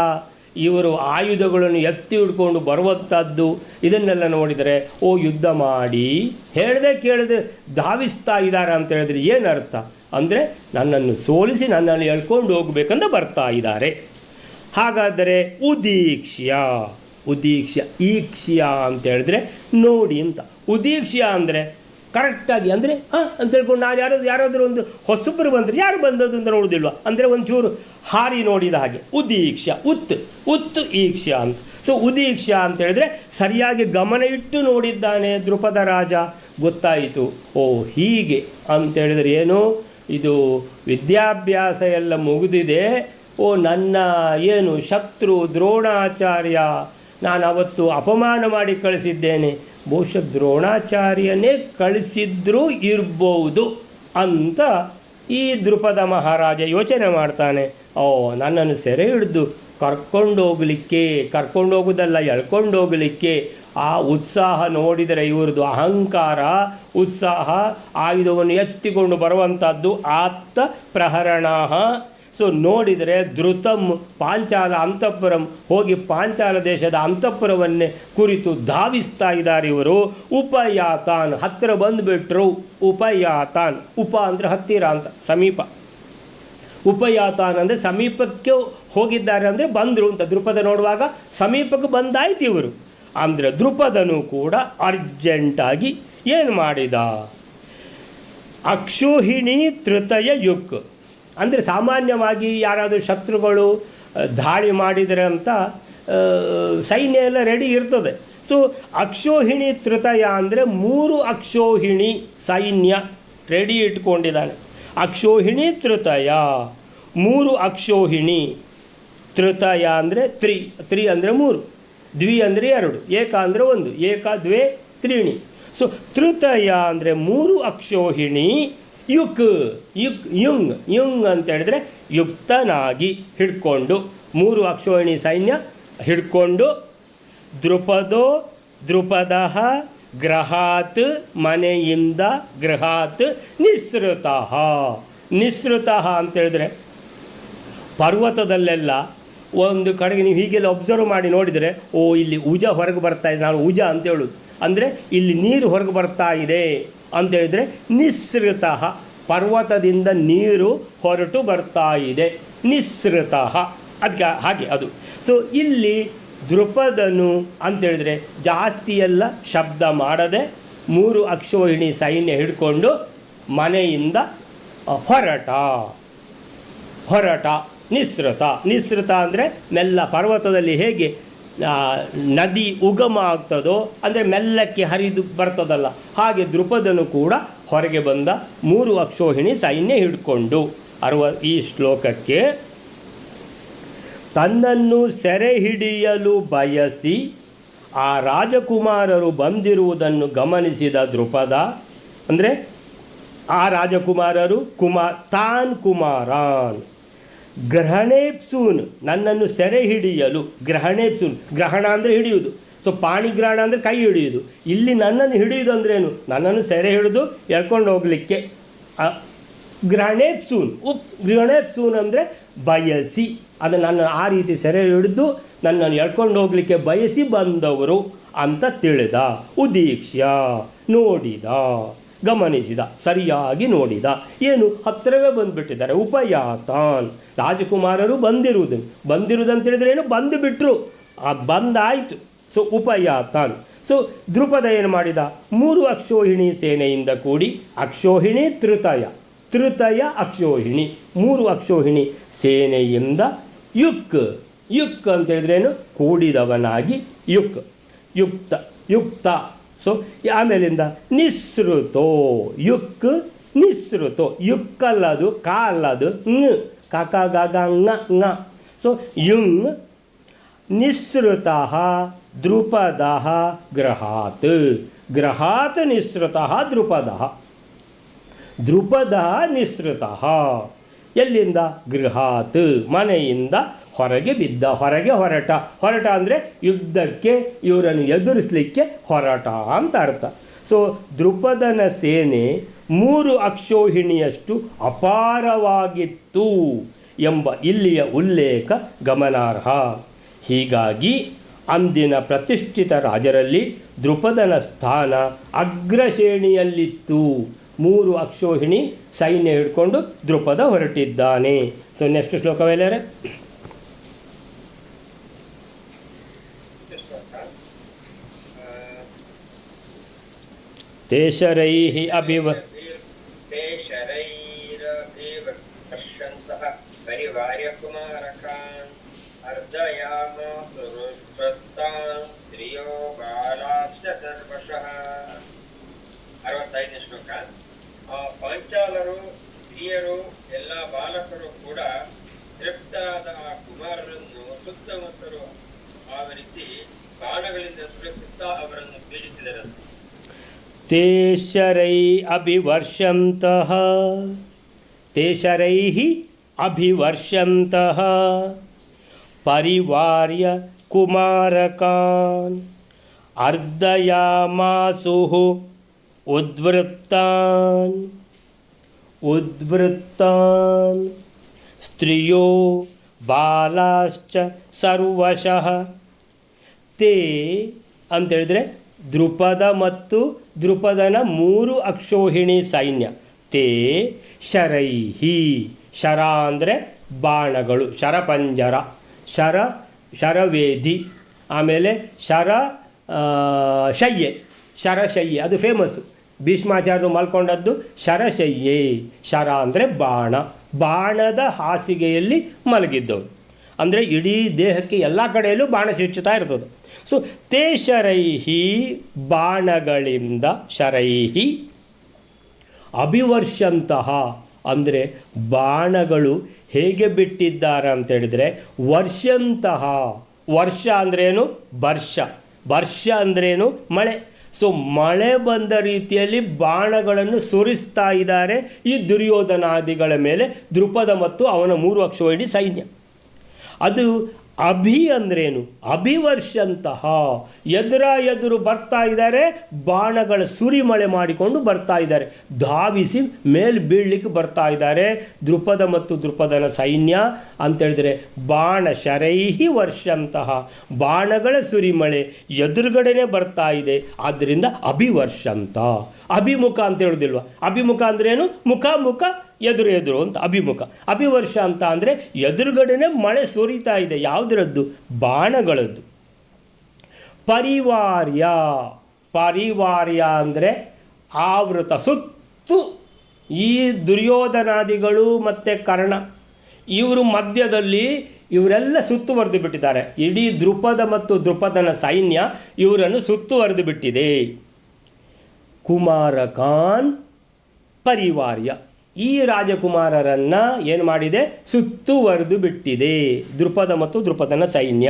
ಇವರು ಆಯುಧಗಳನ್ನು ಎತ್ತಿ ಹಿಡ್ಕೊಂಡು ಬರುವಂಥದ್ದು ಇದನ್ನೆಲ್ಲ ನೋಡಿದರೆ ಓ ಯುದ್ಧ ಮಾಡಿ ಹೇಳದೆ ಕೇಳದೆ ಧಾವಿಸ್ತಾ ಇದ್ದಾರೆ ಅಂತ ಹೇಳಿದ್ರೆ ಏನರ್ಥ ಅಂದರೆ ನನ್ನನ್ನು ಸೋಲಿಸಿ ನನ್ನನ್ನು ಎಳ್ಕೊಂಡು ಹೋಗಬೇಕಂತ ಬರ್ತಾ ಇದ್ದಾರೆ. ಹಾಗಾದರೆ ಈಕ್ಷ್ಯ ಅಂತ ಹೇಳಿದ್ರೆ ನೋಡಿ ಅಂತ. ಉದೀಕ್ಷ್ಯ ಅಂದರೆ ಕರೆಕ್ಟಾಗಿ ಅಂದರೆ ಅಂತ ಹೇಳ್ಕೊಂಡು ನಾನು ಯಾರಾದರೂ ಒಂದು ಹೊಸಬರು ಬಂದರೆ ಯಾರು ಬಂದದ್ದು ಅಂತ ನೋಡೋದಿಲ್ವ, ಅಂದರೆ ಒಂಚೂರು ಹಾರಿ ನೋಡಿದ ಹಾಗೆ. ಉದೀಕ್ಷ್ಯ ಉತ್ ಈಕ್ಷ್ಯ ಅಂತ. ಸೊ ಉದೀಕ್ಷ್ಯ ಅಂತ ಹೇಳಿದ್ರೆ ಸರಿಯಾಗಿ ಗಮನ ಇಟ್ಟು ನೋಡಿದ್ದಾನೆ ದ್ರುಪದ ರಾಜ, ಗೊತ್ತಾಯಿತು. ಓ ಹೀಗೆ ಅಂತೇಳಿದರೆ ಏನು, ಇದು ವಿದ್ಯಾಭ್ಯಾಸ ಎಲ್ಲ ಮುಗಿದಿದೆ. ಓ ನನ್ನ ಏನು ಶತ್ರು ದ್ರೋಣಾಚಾರ್ಯ ನಾನು ಅವತ್ತು ಅಪಮಾನ ಮಾಡಿ ಕಳಿಸಿದ್ದೇನೆ, ಬಹುಶಃ ದ್ರೋಣಾಚಾರ್ಯನೇ ಕಳಿಸಿದ್ರೂ ಇರ್ಬೋದು ಅಂತ ಈ ದ್ರುಪದ ಮಹಾರಾಜ ಯೋಚನೆ ಮಾಡ್ತಾನೆ. ಓ ನನ್ನನ್ನು ಸೆರೆ ಹಿಡಿದು ಕರ್ಕೊಂಡೋಗೋದಲ್ಲ, ಎಳ್ಕೊಂಡೋಗಲಿಕ್ಕೆ ಆ ಉತ್ಸಾಹ ನೋಡಿದರೆ ಇವ್ರದ್ದು ಅಹಂಕಾರ, ಉತ್ಸಾಹ, ಆಯುಧವನ್ನು ಎತ್ತಿಕೊಂಡು ಬರುವಂಥದ್ದು ಆತ್ತ ಪ್ರಹರಣಾಹ. ಸೊ ನೋಡಿದರೆ ಧೃತಂ ಪಾಂಚಾಲ ಅಂತಃಪುರಂ, ಹೋಗಿ ಪಾಂಚಾಲ ದೇಶದ ಅಂತಃಪುರವನ್ನೇ ಕುರಿತು ಧಾವಿಸ್ತಾ ಇದ್ದಾರೆ ಇವರು. ಉಪಯಾತಾನ್, ಹತ್ತಿರ ಬಂದುಬಿಟ್ರು. ಉಪಯಾತಾನ್, ಉಪ ಅಂದರೆ ಹತ್ತಿರ ಅಂತ, ಸಮೀಪ. ಉಪಯಾತಾನ್ ಅಂದರೆ ಸಮೀಪಕ್ಕೆ ಹೋಗಿದ್ದಾರೆ ಅಂದರೆ ಬಂದರು ಅಂತ. ದೃಪದ ನೋಡುವಾಗ ಸಮೀಪಕ್ಕೆ ಬಂದಾಯ್ತು ಇವರು. ಅಂದರೆ ದೃಪದನು ಕೂಡ ಅರ್ಜೆಂಟಾಗಿ ಏನು ಮಾಡಿದ, ಅಕ್ಷೋಹಿಣಿ ತೃತಯ ಯುಕ್ ಅಂದರೆ ಸಾಮಾನ್ಯವಾಗಿ ಯಾರಾದರೂ ಶತ್ರುಗಳು ದಾಳಿ ಮಾಡಿದರೆ ಅಂತ ಸೈನ್ಯ ಎಲ್ಲ ರೆಡಿ ಇರ್ತದೆ. ಸೊ ಅಕ್ಷೋಹಿಣಿ ತೃತಯ ಅಂದರೆ 3 ಅಕ್ಷೋಹಿಣಿ ಸೈನ್ಯ ರೆಡಿ ಇಟ್ಕೊಂಡಿದ್ದಾನೆ. ಅಕ್ಷೋಹಿಣಿ ತೃತಯ, 3 ಅಕ್ಷೋಹಿಣಿ. ತೃತಯ ಅಂದರೆ ತ್ರಿ ಅಂದರೆ 3, ದ್ವಿ ಅಂದರೆ 2, ಏಕ ಅಂದರೆ 1, ಏಕ ದ್ವೇ ತ್ರೀಣಿ. ಸೊ ತೃತಯ ಅಂದರೆ 3 ಅಕ್ಷೋಹಿಣಿ. ಯುಕ್ ಯುಂಗ್ ಅಂತ ಹೇಳಿದ್ರೆ ಯುಕ್ತನಾಗಿ ಹಿಡ್ಕೊಂಡು, 3 ಅಕ್ಷೋಹಿಣಿ ಸೈನ್ಯ ಹಿಡ್ಕೊಂಡು. ದ್ರುಪದ ಗೃಹಾತ್, ಮನೆಯಿಂದ, ಗೃಹಾತ್ ನಿಸೃತಃ ಅಂತೇಳಿದ್ರೆ ಪರ್ವತದಲ್ಲೆಲ್ಲ ಒಂದು ಕಡೆಗೆ ನೀವು ಹೀಗೆಲ್ಲ ಒಬ್ಸರ್ವ್ ಮಾಡಿ ನೋಡಿದರೆ, ಓ ಇಲ್ಲಿ ಉಜ ಹೊರಗೆ ಬರ್ತಾ ಇದೆ, ನಾನು ಉಜ ಅಂತ ಹೇಳೋದು ಅಂದರೆ ಇಲ್ಲಿ ನೀರು ಹೊರಗೆ ಬರ್ತಾ ಇದೆ ಅಂತೇಳಿದರೆ ನಿಸೃತಃ, ಪರ್ವತದಿಂದ ನೀರು ಹೊರಟು ಬರ್ತಾ ಇದೆ, ನಿಸೃತಃ. ಅದಕ್ಕೆ ಹಾಗೆ ಅದು. ಸೊ ಇಲ್ಲಿ ದೃಪದನು ಅಂತೇಳಿದರೆ ಜಾಸ್ತಿ ಎಲ್ಲ ಶಬ್ದ ಮಾಡದೆ 3 ಅಕ್ಷೋಹಿಣಿ ಸೈನ್ಯ ಹಿಡ್ಕೊಂಡು ಮನೆಯಿಂದ ಹೊರಟ. ನಿಸೃತ ಅಂದರೆ ಮೆಲ್ಲ. ಪರ್ವತದಲ್ಲಿ ಹೇಗೆ ನದಿ ಉಗಮ ಆಗ್ತದೋ ಅಂದರೆ ಮೆಲ್ಲಕ್ಕೆ ಹರಿದು ಬರ್ತದಲ್ಲ, ಹಾಗೆ ದೃಪದನು ಕೂಡ ಹೊರಗೆ ಬಂದ 3 ಅಕ್ಷೋಹಿಣಿ ಸೈನ್ಯ ಹಿಡ್ಕೊಂಡು. ಈ ಶ್ಲೋಕಕ್ಕೆ ತನ್ನನ್ನು ಸೆರೆ ಹಿಡಿಯಲು ಬಯಸಿ ಆ ರಾಜಕುಮಾರರು ಬಂದಿರುವುದನ್ನು ಗಮನಿಸಿದ ದೃಪದ, ಅಂದರೆ ಆ ರಾಜಕುಮಾರರು ತಾನ್ ಕುಮಾರಾನ್ ಗ್ರಹಣೇಪ್ಸೂನ್, ನನ್ನನ್ನು ಸೆರೆ ಹಿಡಿಯಲು. ಗ್ರಹಣೇಪ್ಸೂನ್, ಗ್ರಹಣ ಅಂದರೆ ಹಿಡಿಯುವುದು. ಸೊ ಪಾಣಿಗ್ರಹಣ ಅಂದರೆ ಕೈ ಹಿಡಿಯುವುದು. ಇಲ್ಲಿ ನನ್ನನ್ನು ಹಿಡಿಯುವುದು ಅಂದ್ರೇನು, ನನ್ನನ್ನು ಸೆರೆ ಹಿಡಿದು ಎಳ್ಕೊಂಡು ಹೋಗಲಿಕ್ಕೆ. ಗ್ರಹಣೇಪ್ಸೂನ್ ಅಂದರೆ ಬಯಸಿ, ಅದು ನನ್ನ ಆ ರೀತಿ ಸೆರೆ ಹಿಡಿದು ನನ್ನನ್ನು ಎಳ್ಕೊಂಡು ಹೋಗಲಿಕ್ಕೆ ಬಯಸಿ ಬಂದವರು ಅಂತ ತಿಳಿದ. ಉದೀಕ್ಷ್ಯ, ನೋಡಿದ, ಗಮನಿಸಿದ, ಸರಿಯಾಗಿ ನೋಡಿದ. ಏನು, ಹತ್ತಿರವೇ ಬಂದುಬಿಟ್ಟಿದ್ದಾರೆ. ಉಪಯಾತಾನ್, ರಾಜಕುಮಾರರು ಬಂದಿರುವುದಂತೇಳಿದ್ರೆ ಏನು, ಬಂದುಬಿಟ್ರು, ಬಂದಾಯಿತು. ಸೊ ಉಪಯಾತಾನ್. ಸೊ ದೃಪದ ಏನು ಮಾಡಿದ, 3 ಅಕ್ಷೋಹಿಣಿ ಸೇನೆಯಿಂದ ಕೂಡಿ, ಅಕ್ಷೋಹಿಣಿ ತೃತಯ ಅಕ್ಷೋಹಿಣಿ, 3 ಅಕ್ಷೋಹಿಣಿ ಸೇನೆಯಿಂದ ಯುಕ್ ಅಂತೇಳಿದ್ರೇನು, ಕೂಡಿದವನಾಗಿ, ಯುಕ್ತ. ಸೊ ಆಮೇಲಿಂದ ನಿಸೃತೋ, ನಿಸೃತೋ, ಯುಕ್ಕಲ್ಲದು, ಅಲ್ಲದು, ಕಕ ಗಗ ಂಗ. So Young ನಿಸೃತಃ ದೃಪದಃ ಗೃಹಾತ್ ನಿಸೃತಃ ದೃಪದಃ ನಿಸೃತಃ. ಎಲ್ಲಿಂದ, ಗೃಹಾತ್, ಮನೆಯಿಂದ ಹೊರಗೆ ಬಿದ್ದ, ಹೊರಟ ಅಂದರೆ ಯುದ್ಧಕ್ಕೆ ಇವರನ್ನು ಎದುರಿಸಲಿಕ್ಕೆ ಹೊರಟ ಅಂತ ಅರ್ಥ. ಸೊ ದೃಪದನ ಸೇನೆ 3 ಅಕ್ಷೋಹಿಣಿಯಷ್ಟು ಅಪಾರವಾಗಿತ್ತು ಎಂಬ ಇಲ್ಲಿಯ ಉಲ್ಲೇಖ ಗಮನಾರ್ಹ. ಹೀಗಾಗಿ ಅಂದಿನ ಪ್ರತಿಷ್ಠಿತ ರಾಜರಲ್ಲಿ ದೃಪದನ ಸ್ಥಾನ ಅಗ್ರಶ್ರೇಣಿಯಲ್ಲಿತ್ತು. 3 ಅಕ್ಷೋಹಿಣಿ ಸೈನ್ಯ ಹಿಡ್ಕೊಂಡು ದೃಪದ ಹೊರಟಿದ್ದಾನೆ. ಸೊ ನೆಕ್ಸ್ಟ್ ಶ್ಲೋಕವೇಲರೆ, ತೇಷರೈಃ ಅಭಿವರ್ಷಂತಃ ಪರಿವಾರ್ಯ ಕುಮಾರಕಾನ್ ಅರ್ಧಯಾಮಾಸುರುಶ್ವತ್ತಾನ್ ಸ್ತ್ರಿಯೋ ಬಾಲಾಶ್ಚ ಸರ್ವಶಃ. 65ನೇ ಶ್ಲೋಕ. ಪಾಂಚಾಲರು, ಸ್ತ್ರೀಯರು, ಎಲ್ಲ ಬಾಲಕರು ಕೂಡ ತೃಪ್ತರಾದ ಆ ಕುಮಾರರನ್ನು ಸುತ್ತಮುತ್ತಲು ಆವರಿಸಿ ಬಾಣಗಳಿಂದ ಸುರಿಸುತ್ತಾ ಅವರನ್ನು ಪೀಡಿಸಿದರಂತೆ. ತೇಷರೈಃ ಅಭಿವರ್ಷಂತಃ ಪರಿವಾರ್ಯ ಕುಮಾರಕಾನ್ ಅರ್ಧಯಾಮಾಸುಃ ಉದ್ವೃತ್ತಾನ್ ಸ್ತ್ರಿಯೋ ಬಾಲಾಶ್ಚ ಸರ್ವಶಃ ತೇ ಅಂತೇಳಿದರೆ ದ್ರುಪದ ಮತ್ತು ದ್ರುಪದನ 3 ಅಕ್ಷೋಹಿಣಿ ಸೈನ್ಯ. ತೇ ಶರೈಹಿ, ಶರ ಅಂದರೆ ಬಾಣಗಳು, ಶರಪಂಜರ, ಶರವೇದಿ, ಆಮೇಲೆ ಶರಶಯ್ಯೆ ಅದು ಫೇಮಸ್ಸು. ಭೀಷ್ಮಾಚಾರ್ಯರು ಮಲ್ಕೊಂಡದ್ದು ಶರಶಯ್ಯೆ. ಶರ ಅಂದರೆ ಬಾಣದ ಹಾಸಿಗೆಯಲ್ಲಿ ಮಲಗಿದ್ದವರು, ಅಂದರೆ ಇಡೀ ದೇಹಕ್ಕೆ ಎಲ್ಲ ಕಡೆಯಲ್ಲೂ ಬಾಣ ಚುಚ್ಚುತ್ತಾ ಇರ್ತದೆ. ಸೊ ತೇ ಶರೈಹಿ, ಬಾಣಗಳಿಂದ, ಶರೈಹಿ ಅಭಿವರ್ಷಂತಹ ಅಂದರೆ ಬಾಣಗಳು ಹೇಗೆ ಬಿಟ್ಟಿದ್ದಾರೆ ಅಂತೇಳಿದರೆ ವರ್ಷಂತಹ. ವರ್ಷ ಅಂದ್ರೇನು? ವರ್ಷ ಅಂದ್ರೇನು? ಮಳೆ. ಸೊ ಮಳೆ ಬಂದ ರೀತಿಯಲ್ಲಿ ಬಾಣಗಳನ್ನು ಸುರಿಸ್ತಾ ಇದ್ದಾರೆ ಈ ದುರ್ಯೋಧನಾದಿಗಳ ಮೇಲೆ ದ್ರುಪದ ಮತ್ತು ಅವನ 3 ಅಕ್ಷೋಹಿಣಿ ಸೈನ್ಯ. ಅದು ಅಭಿ ಅಂದ್ರೇನು? ಅಭಿವರ್ಷಂತಹ, ಎದುರು ಬರ್ತಾ ಇದ್ದಾರೆ, ಬಾಣಗಳ ಸುರಿಮಳೆ ಮಾಡಿಕೊಂಡು ಬರ್ತಾ ಇದ್ದಾರೆ, ಧಾವಿಸಿ ಮೇಲೆ ಬೀಳಲಿಕ್ಕೆ ಬರ್ತಾ ಇದ್ದಾರೆ ದ್ರುಪದ ಮತ್ತು ದ್ರುಪದನ ಸೈನ್ಯ ಅಂತೇಳಿದರೆ ಬಾಣ ಶರೈಹಿ ವರ್ಷಂತಹ, ಬಾಣಗಳ ಸುರಿಮಳೆ ಎದುರುಗಡೆನೇ ಬರ್ತಾ ಇದೆ. ಆದ್ದರಿಂದ ಅಭಿವರ್ಷಂತ. ಅಭಿಮುಖ ಅಂತ ಹೇಳೋದಿಲ್ವ? ಅಭಿಮುಖ ಅಂದ್ರೇನು? ಮುಖ ಎದುರು ಅಂತ ಅಭಿಮುಖ. ಅಭಿವರ್ಷ ಅಂತ ಅಂದರೆ ಎದುರುಗಡೆನೇ ಮಳೆ ಸುರಿತಾ ಇದೆ. ಯಾವುದರದ್ದು? ಬಾಣಗಳದ್ದು. ಪರಿವಾರ್ಯ ಅಂದರೆ ಆವೃತ, ಸುತ್ತು. ಈ ದುರ್ಯೋಧನಾದಿಗಳು ಮತ್ತು ಕರ್ಣ ಇವರು ಮಧ್ಯದಲ್ಲಿ ಇವರೆಲ್ಲ ಸುತ್ತುವರೆದು ಬಿಟ್ಟಿದ್ದಾರೆ. ಇಡೀ ದ್ರುಪದ ಮತ್ತು ದ್ರುಪದನ ಸೈನ್ಯ ಇವರನ್ನು ಸುತ್ತುವರೆದು ಬಿಟ್ಟಿದೆ. ಕುಮಾರಕಾನ್ ಪರಿವಾರ್ಯ, ಈ ರಾಜಕುಮಾರರನ್ನು ಏನು ಮಾಡಿದೆ? ಸುತ್ತುವರೆದು ಬಿಟ್ಟಿದೆ ದ್ರುಪದ ಮತ್ತು ದ್ರುಪದನ ಸೈನ್ಯ.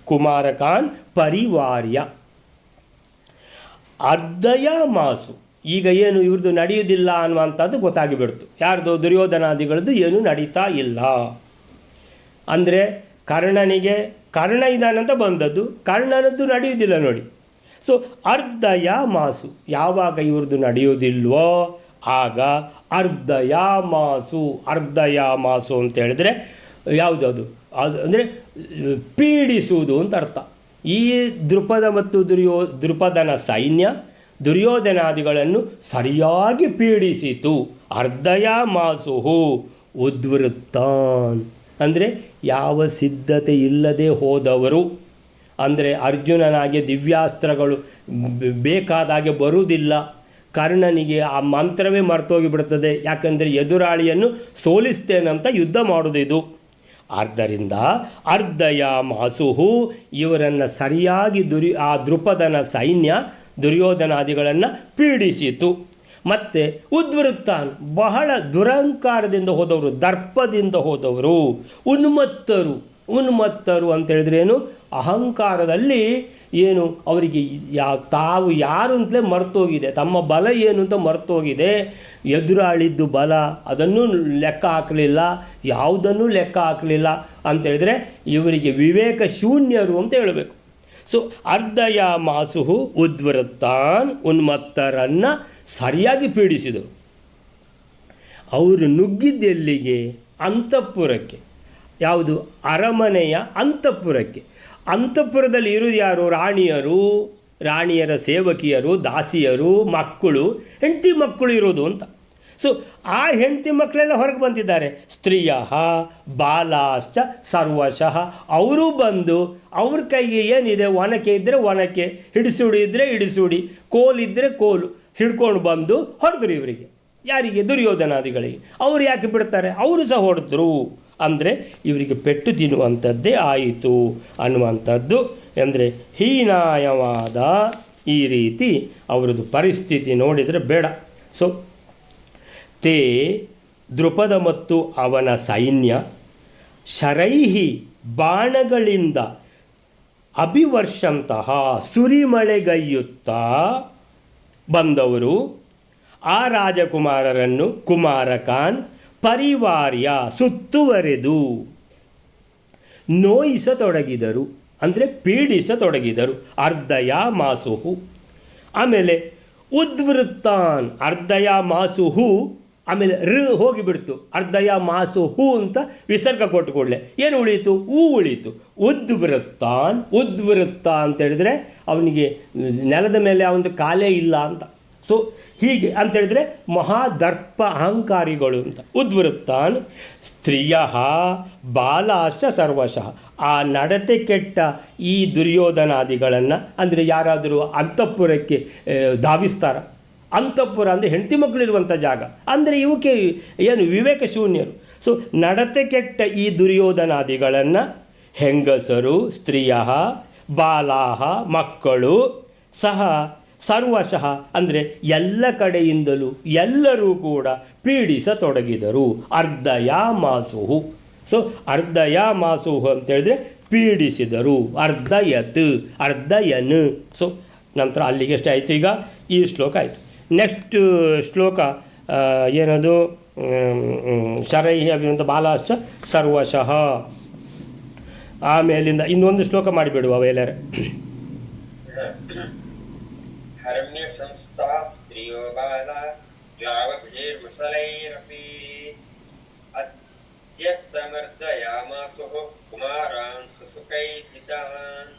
ಕುಮಾರಕಾನ್ ಪರಿವಾರ್ಯ. ಅರ್ಧಯಾಮಾಸು, ಈಗ ಏನು ಇವ್ರದ್ದು ನಡೆಯುವುದಿಲ್ಲ ಅನ್ನುವಂಥದ್ದು ಗೊತ್ತಾಗಿಬಿಡ್ತು. ಯಾರ್ದು? ದುರ್ಯೋಧನಾದಿಗಳದ್ದು ಏನು ನಡೀತಾ ಇಲ್ಲ. ಅಂದರೆ ಕರ್ಣ ಇದಾನಂತ ಬಂದದ್ದು, ಕರ್ಣನದ್ದು ನಡೆಯುವುದಿಲ್ಲ ನೋಡಿ. ಸೊ ಅರ್ಧಯಾಮಾಸು, ಯಾವಾಗ ಇವ್ರದ್ದು ನಡೆಯೋದಿಲ್ವೋ ಆಗ ಅರ್ಧಯಾಮಾಸು ಅಂತ ಹೇಳಿದರೆ ಯಾವುದದು? ಅದು ಅಂದರೆ ಪೀಡಿಸುವುದು ಅಂತ ಅರ್ಥ. ಈ ದ್ರುಪದ ಮತ್ತು ದ್ರುಪದನ ಸೈನ್ಯ ದುರ್ಯೋಧನಾದಿಗಳನ್ನು ಸರಿಯಾಗಿ ಪೀಡಿಸಿತು. ಅರ್ಧಯಾಮಾಸು ಉದ್ವೃತ್ತಾನ್ ಅಂದರೆ ಯಾವ ಸಿದ್ಧತೆ ಇಲ್ಲದೆ ಹೋದವರು. ಅಂದರೆ ಅರ್ಜುನನಾಗೆ ದಿವ್ಯಾಸ್ತ್ರಗಳು ಬೇಕಾದಾಗೆ ಬರುವುದಿಲ್ಲ. ಕರ್ಣನಿಗೆ ಆ ಮಂತ್ರವೇ ಮರ್ತೋಗಿಬಿಡ್ತದೆ. ಯಾಕಂದರೆ ಎದುರಾಳಿಯನ್ನು ಸೋಲಿಸ್ತೇನಂತ ಯುದ್ಧ ಮಾಡೋದಿದು. ಆದ್ದರಿಂದ ಅರ್ಧಯಾಮಾಸು, ಇವರನ್ನು ಸರಿಯಾಗಿ ಆ ದ್ರುಪದನ ಸೈನ್ಯ ದುರ್ಯೋಧನಾದಿಗಳನ್ನು ಪೀಡಿಸಿತು. ಮತ್ತು ಉದ್ವೃತ್ತಾನ್, ಬಹಳ ದುರಹಂಕಾರದಿಂದ ಹೋದವರು, ದರ್ಪದಿಂದ ಹೋದವರು, ಉನ್ಮತ್ತರು ಅಂತೇಳಿದ್ರೇನು? ಅಹಂಕಾರದಲ್ಲಿ ಏನು ಅವರಿಗೆ ತಾವು ಯಾರು ಅಂತಲೇ ಮರ್ತೋಗಿದೆ, ತಮ್ಮ ಬಲ ಏನು ಅಂತ ಮರ್ತೋಗಿದೆ. ಎದುರಾಳಿದ್ದು ಬಲ ಅದನ್ನು ಲೆಕ್ಕ ಹಾಕಲಿಲ್ಲ, ಯಾವುದನ್ನು ಲೆಕ್ಕ ಹಾಕಲಿಲ್ಲ ಅಂತೇಳಿದರೆ ಇವರಿಗೆ ವಿವೇಕ ಶೂನ್ಯರು ಅಂತ ಹೇಳಬೇಕು. ಸೊ ಅರ್ಧಯಾಮಾಸು ಉದ್ವೃತ್ತಾನ್, ಉನ್ಮತ್ತರನ್ನು ಸರಿಯಾಗಿ ಪೀಡಿಸಿದರು. ಅವರು ನುಗ್ಗಿದ್ದೆಲ್ಲಿಗೆ? ಅಂತಃಪುರಕ್ಕೆ. ಯಾವುದು? ಅರಮನೆಯ ಅಂತಃಪುರಕ್ಕೆ. ಅಂತಃಪುರದಲ್ಲಿ ಇರುವುದು ಯಾರು? ರಾಣಿಯರ ಸೇವಕಿಯರು, ದಾಸಿಯರು, ಮಕ್ಕಳು, ಹೆಂಡತಿ ಮಕ್ಕಳು ಇರೋದು ಅಂತ. ಸೊ ಆ ಹೆಂಡತಿ ಮಕ್ಕಳೆಲ್ಲ ಹೊರಗೆ ಬಂದಿದ್ದಾರೆ. ಸ್ತ್ರೀಯ ಬಾಲಾಶ್ಚ ಸರ್ವಶಃ, ಅವರು ಬಂದು ಅವ್ರ ಕೈಗೆ ಏನಿದೆ, ಒನಕೆ ಇದ್ದರೆ ಒನಕೆ, ಹಿಡಿಸುಡಿ ಇದ್ದರೆ ಹಿಡಿಸುಡಿ, ಕೋಲಿದ್ದರೆ ಕೋಲು ಹಿಡ್ಕೊಂಡು ಬಂದು ಹೊಡೆದ್ರು ಇವರಿಗೆ. ಯಾರಿಗೆ? ದುರ್ಯೋಧನಾದಿಗಳಿಗೆ. ಅವರು ಯಾಕೆ ಬಿಡ್ತಾರೆ? ಅವರು ಸಹ ಹೊಡೆದ್ರು. ಅಂದರೆ ಇವರಿಗೆ ಪೆಟ್ಟು ತಿನ್ನುವಂಥದ್ದೇ ಆಯಿತು ಅನ್ನುವಂಥದ್ದು. ಅಂದರೆ ಹೀನಾಯವಾದ ಈ ರೀತಿ ಅವರದ್ದು ಪರಿಸ್ಥಿತಿ ನೋಡಿದರೆ ಬೇಡ. ಸೊ ತೇ ದ್ರುಪದ ಮತ್ತು ಅವನ ಸೈನ್ಯ ಶರೈಹಿ, ಬಾಣಗಳಿಂದ, ಅಭಿವರ್ಷಂತಹ, ಸುರಿಮಳೆಗೈಯುತ್ತಾ ಬಂದವರು ಆ ರಾಜಕುಮಾರರನ್ನು ಕುಮಾರಕಾನ್ ಪರಿವಾರ್ಯ, ಸುತ್ತುವರೆದು. ನೋಯಿಸತೊಡಗಿದರು, ಅಂದರೆ ಪೀಡಿಸತೊಡಗಿದರು. ಅರ್ಧಯ ಮಾಸುಹು. ಆಮೇಲೆ ಉದ್ವೃತ್ತಾನ್, ಅರ್ಧಯ ಮಾಸುಹು, ಆಮೇಲೆ ಹೋಗಿಬಿಡ್ತು, ಅರ್ಧಯ ಮಾಸುಹು ಅಂತ ವಿಸರ್ಗ ಕೊಟ್ಟು ಕೂಡಲೇ ಏನು ಉಳೀತು? ಉಳೀತು. ಉದ್ವೃತ್ತಾನ್, ಉದ್ವೃತ್ತ ಅಂತ ಹೇಳಿದರೆ ಅವನಿಗೆ ನೆಲದ ಮೇಲೆ ಅವನದು ಕಾಲೇ ಇಲ್ಲ ಅಂತ. ಸೊ ಹೀಗೆ ಅಂತೇಳಿದರೆ ಮಹಾದರ್ಪ ಅಹಂಕಾರಿಗಳು ಅಂತ. ಉದ್ವೃತ್ತಾನ್ ಸ್ತ್ರೀಯ ಬಾಲಾಶ್ಚ ಸರ್ವಶಃ. ಆ ನಡತೆ ಕೆಟ್ಟ ಈ ದುರ್ಯೋಧನಾದಿಗಳನ್ನು, ಅಂದರೆ ಯಾರಾದರೂ ಅಂತಃಪುರಕ್ಕೆ ಧಾವಿಸ್ತಾರ. ಅಂತಃಪುರ ಅಂದರೆ ಹೆಂಡತಿ ಮಕ್ಕಳಿರುವಂಥ ಜಾಗ, ಅಂದರೆ ಇವಕ್ಕೆ ಏನು ವಿವೇಕ ಶೂನ್ಯರು. ಸೊ ನಡತೆ ಕೆಟ್ಟ ಈ ದುರ್ಯೋಧನಾದಿಗಳನ್ನು ಹೆಂಗಸರು, ಸ್ತ್ರೀಯ, ಬಾಲಾಹ, ಮಕ್ಕಳು, ಸಹ ಸರ್ವಶಃ ಅಂದರೆ ಎಲ್ಲ ಕಡೆಯಿಂದಲೂ ಎಲ್ಲರೂ ಕೂಡ ಪೀಡಿಸತೊಡಗಿದರು. ಅರ್ಧಯ ಮಾಸುಹು. ಸೊ ಅರ್ಧಯ ಮಾಸುಹು ಅಂತೇಳಿದ್ರೆ ಪೀಡಿಸಿದರು. ಅರ್ಧಯತ್, ಅರ್ಧಯನ್. ಸೊ ನಂತರ ಅಲ್ಲಿಗೆ ಎಷ್ಟು ಆಯಿತು? ಈಗ ಈ ಶ್ಲೋಕ ಆಯಿತು. ನೆಕ್ಸ್ಟ್ ಶ್ಲೋಕ ಏನದು? ಶರೈಹಿ ಅಭಿವಂತ ಬಾಲಾಶ್ಚ ಸರ್ವಶಃ. ಆಮೇಲಿಂದ ಇನ್ನೊಂದು ಶ್ಲೋಕ ಮಾಡಿಬಿಡುವ ಅವೆಲ್ಲರ. ಹರ್ಮ್ಯ ಸಂಸ್ಥಾ ಸ್ತ್ರೀಯೋ ಬಾಲ ಗ್ಲಾವಭಿರ್ಮಸಲೈರಪಿ ಅತ್ಯರ್ಥಮರ್ದಯಾಮಾಸುಃ ಕುಮಾರಾನ್ ಸುಸುಕೈಹಿತಾನ್.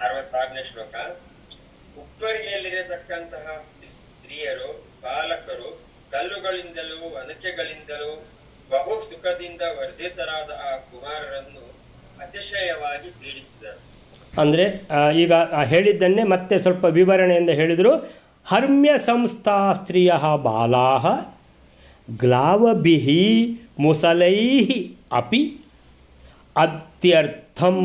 66ನೇ ಶ್ಲೋಕ. ಉಪ್ಪರಿಗೆಯಲ್ಲಿರತಕ್ಕಂತಹ ಸ್ತ್ರೀಯರು, ಬಾಲಕರು ಕಲ್ಲುಗಳಿಂದಲೂ ಒನಕೆಗಳಿಂದಲೂ ಬಹು ಸುಖದಿಂದ ವರ್ಧಿತರಾದ ಆ ಕುಮಾರರನ್ನು ಅತಿಶಯವಾಗಿ ಪೀಡಿಸಿದರು. ಅಂದರೆ ಈಗ ಹೇಳಿದ್ದನ್ನೇ ಮತ್ತೆ ಸ್ವಲ್ಪ ವಿವರಣೆಯಿಂದ ಹೇಳಿದರು. ಹರ್ಮ್ಯ ಸಂಸ್ಥಾ ಸ್ತ್ರೀಯ ಬಾಲಾಹ ಗ್ಲಾವಭಿಃ ಮುಸಲೈಃ ಅಪಿ ಅತ್ಯರ್ಥಂ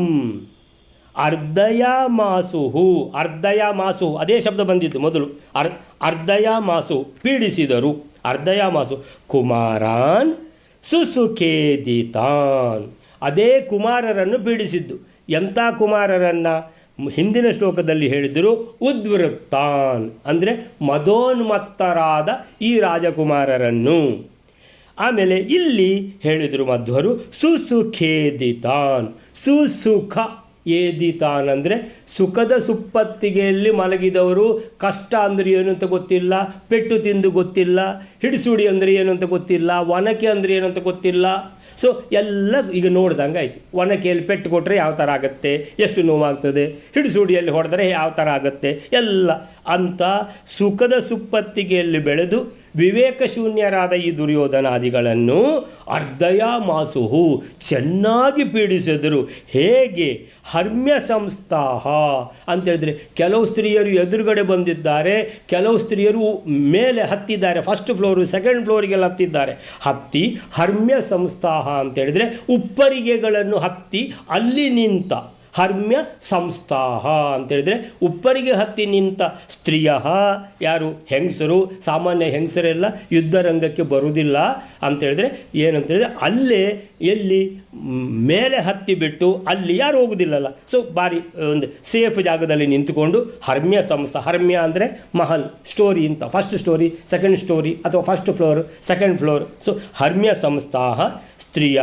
ಅರ್ಧಯಾಮಾಸುಹು. ಅರ್ಧಯಾಮಾಸು ಅದೇ ಶಬ್ದ ಬಂದಿದ್ದು ಮೊದಲು. ಅರ್ಧಯಾಮಾಸು ಪೀಡಿಸಿದರು. ಅರ್ಧಯಾಮಾಸು ಕುಮಾರಾನ್ ಸುಸುಖೇದಿತಾನ್. ಅದೇ ಕುಮಾರರನ್ನು ಪೀಡಿಸಿದ್ದು. ಎಂಥ ಕುಮಾರರನ್ನು? ಹಿಂದಿನ ಶ್ಲೋಕದಲ್ಲಿ ಹೇಳಿದರು ಉದ್ವೃತ್ತಾನ್, ಅಂದರೆ ಮದೋನ್ಮತ್ತರಾದ ಈ ರಾಜಕುಮಾರರನ್ನು. ಆಮೇಲೆ ಇಲ್ಲಿ ಹೇಳಿದರು ಮಧ್ವರು ಸುಸುಖೇದಿತಾನ್. ಸುಸುಖ ಏದಿತಾನ್ ಅಂದರೆ ಸುಖದ ಸುಪ್ಪತ್ತಿಗೆಯಲ್ಲಿ ಮಲಗಿದವರು. ಕಷ್ಟ ಅಂದರೆ ಏನು ಅಂತ ಗೊತ್ತಿಲ್ಲ, ಪೆಟ್ಟು ತಿಂದು ಗೊತ್ತಿಲ್ಲ, ಹಿಡಿಸುಡಿ ಅಂದರೆ ಏನು ಅಂತ ಗೊತ್ತಿಲ್ಲ, ಒನಕೆ ಅಂದರೆ ಏನು ಅಂತ ಗೊತ್ತಿಲ್ಲ. ಸೊ ಎಲ್ಲ ಈಗ ನೋಡ್ದಂಗೆ ಆಯಿತು. ಒನಕೆಯಲ್ಲಿ ಪೆಟ್ಟು ಕೊಟ್ಟರೆ ಯಾವ ಥರ ಆಗುತ್ತೆ, ಎಷ್ಟು ನೋವಾಗ್ತದೆ, ಹಿಡಿಸುಡಿಯಲ್ಲಿ ಹೊಡೆದರೆ ಯಾವ ಥರ ಆಗುತ್ತೆ, ಎಲ್ಲ ಅಂಥ ಸುಖದ ಸುಪ್ಪತ್ತಿಗೆಯಲ್ಲಿ ಬೆಳೆದು ವಿವೇಕ ಶೂನ್ಯರಾದ ಈ ದುರ್ಯೋಧನಾದಿಗಳನ್ನು ಅರ್ಧಯಾಮಾಸುಹು ಚೆನ್ನಾಗಿ ಪೀಡಿಸಿದರು. ಹೇಗೆ? ಹರ್ಮ್ಯ ಸಂಸ್ಥಾಹ ಅಂತೇಳಿದರೆ ಕೆಲವು ಸ್ತ್ರೀಯರು ಎದುರುಗಡೆ ಬಂದಿದ್ದಾರೆ, ಕೆಲವು ಸ್ತ್ರೀಯರು ಮೇಲೆ ಹತ್ತಿದ್ದಾರೆ, ಫಸ್ಟ್ ಫ್ಲೋರು ಸೆಕೆಂಡ್ ಫ್ಲೋರಿಗೆಲ್ಲ ಹತ್ತಿದ್ದಾರೆ. ಹತ್ತಿ ಹರ್ಮ್ಯ ಸಂಸ್ಥಾಹ ಅಂತೇಳಿದರೆ ಉಪ್ಪರಿಗೆಗಳನ್ನು ಹತ್ತಿ ಅಲ್ಲಿ ನಿಂತ. ಹರ್ಮ್ಯ ಸಂಸ್ಥಾಹ ಅಂತೇಳಿದರೆ ಉಪ್ಪರಿಗೆ ಹತ್ತಿ ನಿಂತ ಸ್ತ್ರೀಯ, ಯಾರು? ಹೆಂಗಸರು. ಸಾಮಾನ್ಯ ಹೆಂಗಸರೆಲ್ಲ ಯುದ್ಧರಂಗಕ್ಕೆ ಬರುವುದಿಲ್ಲ ಅಂತೇಳಿದರೆ ಏನಂತೇಳಿದರೆ ಅಲ್ಲೇ ಎಲ್ಲಿ ಮೇಲೆ ಹತ್ತಿ ಬಿಟ್ಟು ಅಲ್ಲಿ ಯಾರು ಹೋಗೋದಿಲ್ಲಲ್ಲ. ಸೊ ಭಾರಿ ಒಂದು ಸೇಫ್ ಜಾಗದಲ್ಲಿ ನಿಂತುಕೊಂಡು ಹರ್ಮ್ಯ ಸಂಸ್ಥಾ. ಹರ್ಮ್ಯ ಅಂದರೆ ಮಹಲ್, ಸ್ಟೋರಿ ಅಂತ, ಫಸ್ಟ್ ಸ್ಟೋರಿ ಸೆಕೆಂಡ್ ಸ್ಟೋರಿ ಅಥವಾ first floor second floor. So ಹರ್ಮ್ಯ ಸಂಸ್ಥಾಹ ಸ್ತ್ರೀಯ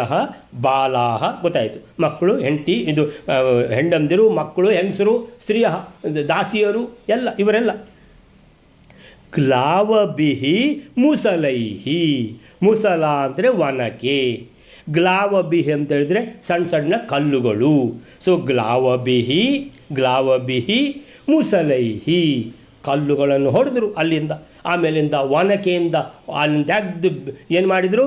ಬಾಲಾಹ ಗೊತ್ತಾಯಿತು. ಮಕ್ಕಳು, ಹೆಂಡತಿ, ಇದು ಹೆಂಡಂದಿರು, ಮಕ್ಕಳು, ಹೆಂಗಸರು, ಸ್ತ್ರೀಯ ದಾಸಿಯರು ಎಲ್ಲ ಇವರೆಲ್ಲ. ಗ್ಲಾವಭಿಹಿ ಮುಸಲೈಹಿ. ಮುಸಲ ಅಂದರೆ ಒನಕೆ. ಗ್ಲಾವಭಿಹಿ ಅಂತ ಹೇಳಿದರೆ ಸಣ್ಣ ಸಣ್ಣ ಕಲ್ಲುಗಳು. ಸೊ ಗ್ಲಾವಭಿಹಿ ಮುಸಲೈಹಿ ಕಲ್ಲುಗಳನ್ನು ಹೊಡೆದರು ಅಲ್ಲಿಂದ. ಆಮೇಲಿಂದ ಒನಕೆಯಿಂದ ಅಲ್ಲಿಂದ ತೆಗೆದು ಏನು ಮಾಡಿದರು?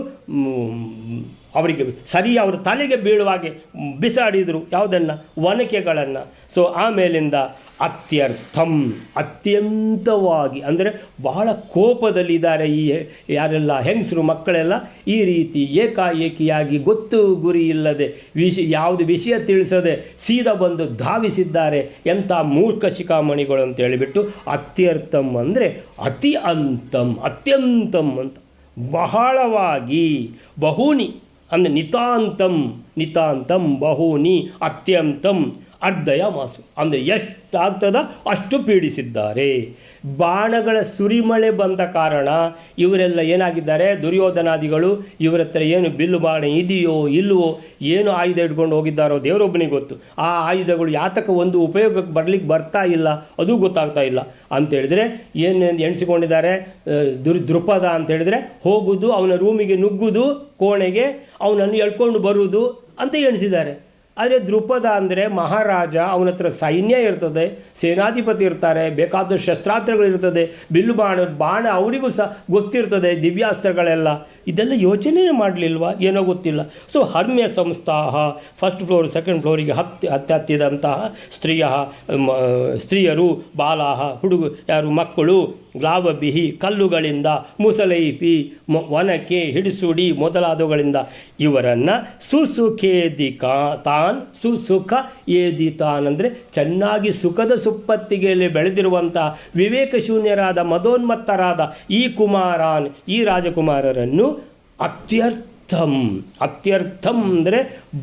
ಅವರಿಗೆ ಸರಿ ಅವರ ತಲೆಗೆ ಬೀಳುವಾಗೆ ಬಿಸಾಡಿದರು. ಯಾವುದನ್ನು? ಒನಕೆಗಳನ್ನು. ಸೊ ಆಮೇಲಿಂದ ಅತ್ಯರ್ಥಂ ಅತ್ಯಂತವಾಗಿ ಅಂದರೆ ಬಹಳ ಕೋಪದಲ್ಲಿದ್ದಾರೆ ಈ ಯಾರೆಲ್ಲ ಹೆಂಗಸರು ಮಕ್ಕಳೆಲ್ಲ. ಈ ರೀತಿ ಏಕಾಏಕಿಯಾಗಿ ಗೊತ್ತು ಗುರಿ ಇಲ್ಲದೆ ಯಾವುದು ವಿಷಯ ತಿಳಿಸದೆ ಸೀದಾ ಬಂದು ಧಾವಿಸಿದ್ದಾರೆ. ಎಂಥ ಮೂರ್ಖ ಶಿಖಾಮಣಿಗಳು ಅಂತ ಹೇಳಿಬಿಟ್ಟು ಅತ್ಯರ್ಥಂ ಅಂದರೆ ಅತಿ ಅಂತಂ, ಅತ್ಯಂತಂ ಅಂತ ಬಹಳವಾಗಿ. ಬಹುನಿ ಅಂದರೆ ನಿತಾಂತಂ, ನಿತಾಂತಂ ಬಹೂನಿ, ಅತ್ಯಂತಂ ಅರ್ಧಯ ಮಾಸು ಅಂದರೆ ಎಷ್ಟಾಗ್ತದ ಅಷ್ಟು ಪೀಡಿಸಿದ್ದಾರೆ. ಬಾಣಗಳ ಸುರಿಮಳೆ ಬಂದ ಕಾರಣ ಇವರೆಲ್ಲ ಏನಾಗಿದ್ದಾರೆ, ದುರ್ಯೋಧನಾದಿಗಳು ಇವರ ಹತ್ರ ಏನು ಬಿಲ್ಲು ಬಾಣ ಇದೆಯೋ ಇಲ್ಲವೋ, ಏನು ಆಯುಧ ಇಟ್ಕೊಂಡು ಹೋಗಿದ್ದಾರೋ ದೇವರೊಬ್ಬನಿಗೆ ಗೊತ್ತು. ಆ ಆಯುಧಗಳು ಯಾತಕ ಒಂದು ಉಪಯೋಗಕ್ಕೆ ಬರಲಿಕ್ಕೆ ಬರ್ತಾ ಇಲ್ಲ ಅದು ಗೊತ್ತಾಗ್ತಾ ಇಲ್ಲ ಅಂತೇಳಿದರೆ ಏನು ಎಣಿಸಿಕೊಂಡಿದ್ದಾರೆ. ದೃಪದ ಅಂತೇಳಿದರೆ ಹೋಗುವುದು, ಅವನ ರೂಮಿಗೆ ನುಗ್ಗುವುದು, ಕೋಣೆಗೆ ಅವನನ್ನು ಎಳ್ಕೊಂಡು ಬರುವುದು ಅಂತ ಎಣಿಸಿದ್ದಾರೆ. ಆದರೆ ದೃಪದ ಅಂದರೆ ಮಹಾರಾಜ, ಅವನ ಹತ್ರ ಸೈನ್ಯ ಇರ್ತದೆ, ಸೇನಾಧಿಪತಿ ಇರ್ತಾರೆ, ಬೇಕಾದ ಶಸ್ತ್ರಾಸ್ತ್ರಗಳಿರ್ತದೆ, ಬಿಲ್ಲು ಬಾಣ ಅವರಿಗೂ ಸಹ ಗೊತ್ತಿರ್ತದೆ, ದಿವ್ಯಾಸ್ತ್ರಗಳೆಲ್ಲ. ಇದೆಲ್ಲ ಯೋಚನೆ ಮಾಡಲಿಲ್ವಾ ಏನೋ ಗೊತ್ತಿಲ್ಲ. ಸೊ ಹರ್ಮ್ಯ ಸಂಸ್ಥಾಹ, ಫಸ್ಟ್ ಫ್ಲೋರ್ ಸೆಕೆಂಡ್ ಫ್ಲೋರಿಗೆ ಹತ್ತಿದಂತಹ ಸ್ತ್ರೀಯರು, ಬಾಲಾಹ ಯಾರು ಮಕ್ಕಳು, ಗ್ಲಾವಬಿಹಿ ಕಲ್ಲುಗಳಿಂದ, ಮುಸಲೈಪಿ ಒನಕೆ ಹಿಡಿಸುಡಿ ಮೊದಲಾದವುಗಳಿಂದ ಇವರನ್ನು ಸುಸುಖ ಏದಿತಾನ್ ಅಂದರೆ ಚೆನ್ನಾಗಿ ಸುಖದ ಸುಪ್ಪತ್ತಿಗೆಯಲ್ಲಿ ಬೆಳೆದಿರುವಂಥ ವಿವೇಕಶೂನ್ಯರಾದ ಮದೋನ್ಮತ್ತರಾದ ಈ ಕುಮಾರಾನ್, ಈ ರಾಜಕುಮಾರರನ್ನು ಅತ್ಯರ್ಥಂ ಅಂದರೆ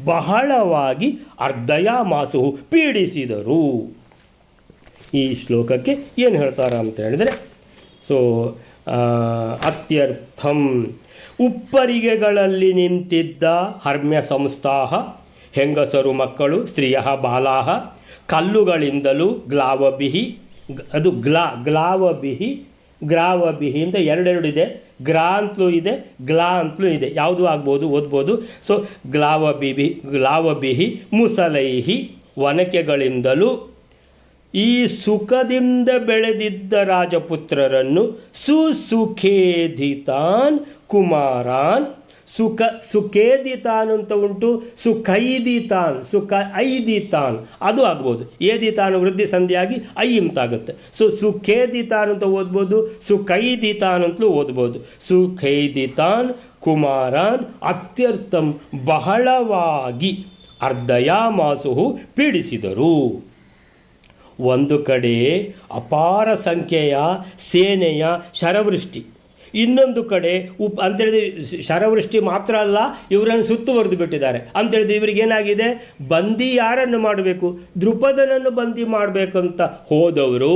ಬಹಳವಾಗಿ ಅರ್ಧಯ ಮಾಸು ಪೀಡಿಸಿದರು. ಈ ಶ್ಲೋಕಕ್ಕೆ ಏನು ಹೇಳ್ತಾರೆ ಅಂತ ಹೇಳಿದರೆ, ಸೊ ಅತ್ಯರ್ಥಂ ಉಪ್ಪರಿಗೆಗಳಲ್ಲಿ ನಿಂತಿದ್ದ ಹರ್ಮ್ಯ ಸಂಸ್ಥಾಹ ಹೆಂಗಸರು ಮಕ್ಕಳು, ಸ್ತ್ರೀಯ ಬಾಲಾಹ ಕಲ್ಲುಗಳಿಂದಲೂ, ಗ್ಲಾವಬಿಹಿ ಅದು ಗ್ರಾವಬಿಹಿ ಅಂತ ಎರಡೆರಡಿದೆ, ಗ್ರಾ ಅಂತಲೂ ಇದೆ, ಗ್ಲಾ ಅಂತಲೂ ಇದೆ, ಯಾವುದೂ ಆಗ್ಬೋದು, ಓದ್ಬೋದು. ಸೊ ಗ್ಲಾವಬಿಹಿ ಮುಸಲೈಹಿ ಒನಕೆಗಳಿಂದಲೂ ಈ ಸುಖದಿಂದ ಬೆಳೆದಿದ್ದ ರಾಜಪುತ್ರರನ್ನು ಸುಖೇದಿತಾನ್ ಕುಮಾರಾನ್, ಸುಖೇದಿತಾನ್ ಅಂತ ಉಂಟು, ಸುಖೈದಿತಾನ್ ಅದು ಆಗ್ಬೋದು. ಏದಿತಾನ್ ವೃದ್ಧಿ ಸಂಧಿಯಾಗಿ ಐ ಅಂತಾಗುತ್ತೆ. ಸೊ ಸುಖೇದಿತಾನ್ ಅಂತ ಓದ್ಬೋದು, ಸುಖೈದಿತಾನ್ ಅಂತಲೂ ಓದ್ಬೋದು. ಸುಖೈದಿತಾನ್ ಕುಮಾರಾನ್ ಅತ್ಯರ್ಥಂ ಬಹಳವಾಗಿ ಅರ್ಧಯಾಮಾಸು ಪೀಡಿಸಿದರು. ಒಂದು ಕಡೆ ಅಪಾರ ಸಂಖ್ಯೆಯ ಸೇನೆಯ ಶರವೃಷ್ಟಿ, ಇನ್ನೊಂದು ಕಡೆ ಅಂತೇಳಿದ್ರೆ ಶರವೃಷ್ಟಿ ಮಾತ್ರ ಅಲ್ಲ, ಇವರನ್ನು ಸುತ್ತುವರೆದು ಬಿಟ್ಟಿದ್ದಾರೆ. ಅಂತೇಳಿದ್ರೆ ಇವರಿಗೇನಾಗಿದೆ, ಬಂದಿ ಯಾರನ್ನು ಮಾಡಬೇಕು, ದೃಪದನನ್ನು ಬಂದಿ ಮಾಡಬೇಕಂತ ಹೋದವರು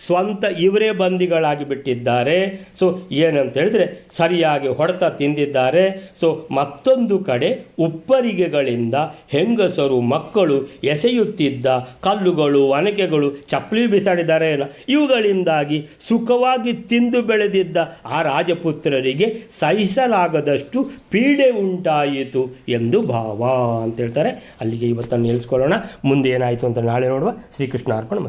ಸ್ವಂತ ಇವರೇ ಬಂದಿಗಳಾಗಿ ಬಿಟ್ಟಿದ್ದಾರೆ. ಸೊ ಏನಂತ ಹೇಳಿದ್ರೆ ಸರಿಯಾಗಿ ಹೊಡೆತ ತಿಂದಿದ್ದಾರೆ. ಸೊ ಮತ್ತೊಂದು ಕಡೆ ಉಪ್ಪರಿಗೆಗಳಿಂದ ಹೆಂಗಸರು ಮಕ್ಕಳು ಎಸೆಯುತ್ತಿದ್ದ ಕಲ್ಲುಗಳು, ಒನಕೆಗಳು, ಚಪ್ಪಲಿ ಬಿಸಾಡಿದ್ದಾರೆ, ಇವುಗಳಿಂದಾಗಿ ಸುಖವಾಗಿ ತಿಂದು ಬೆಳೆದಿದ್ದ ಆ ರಾಜಪುತ್ರರಿಗೆ ಸಹಿಸಲಾಗದಷ್ಟು ಪೀಡೆ ಉಂಟಾಯಿತು ಎಂದು ಭಾವ ಅಂತ ಹೇಳ್ತಾರೆ. ಅಲ್ಲಿಗೆ ಇವತ್ತನ್ನು ನಿಲ್ಲಿಸ್ಕೊಳ್ಳೋಣ. ಮುಂದೆ ಏನಾಯಿತು ಅಂತ ನಾಳೆ ನೋಡುವ. ಶ್ರೀಕೃಷ್ಣ ಅರ್ಪಣ.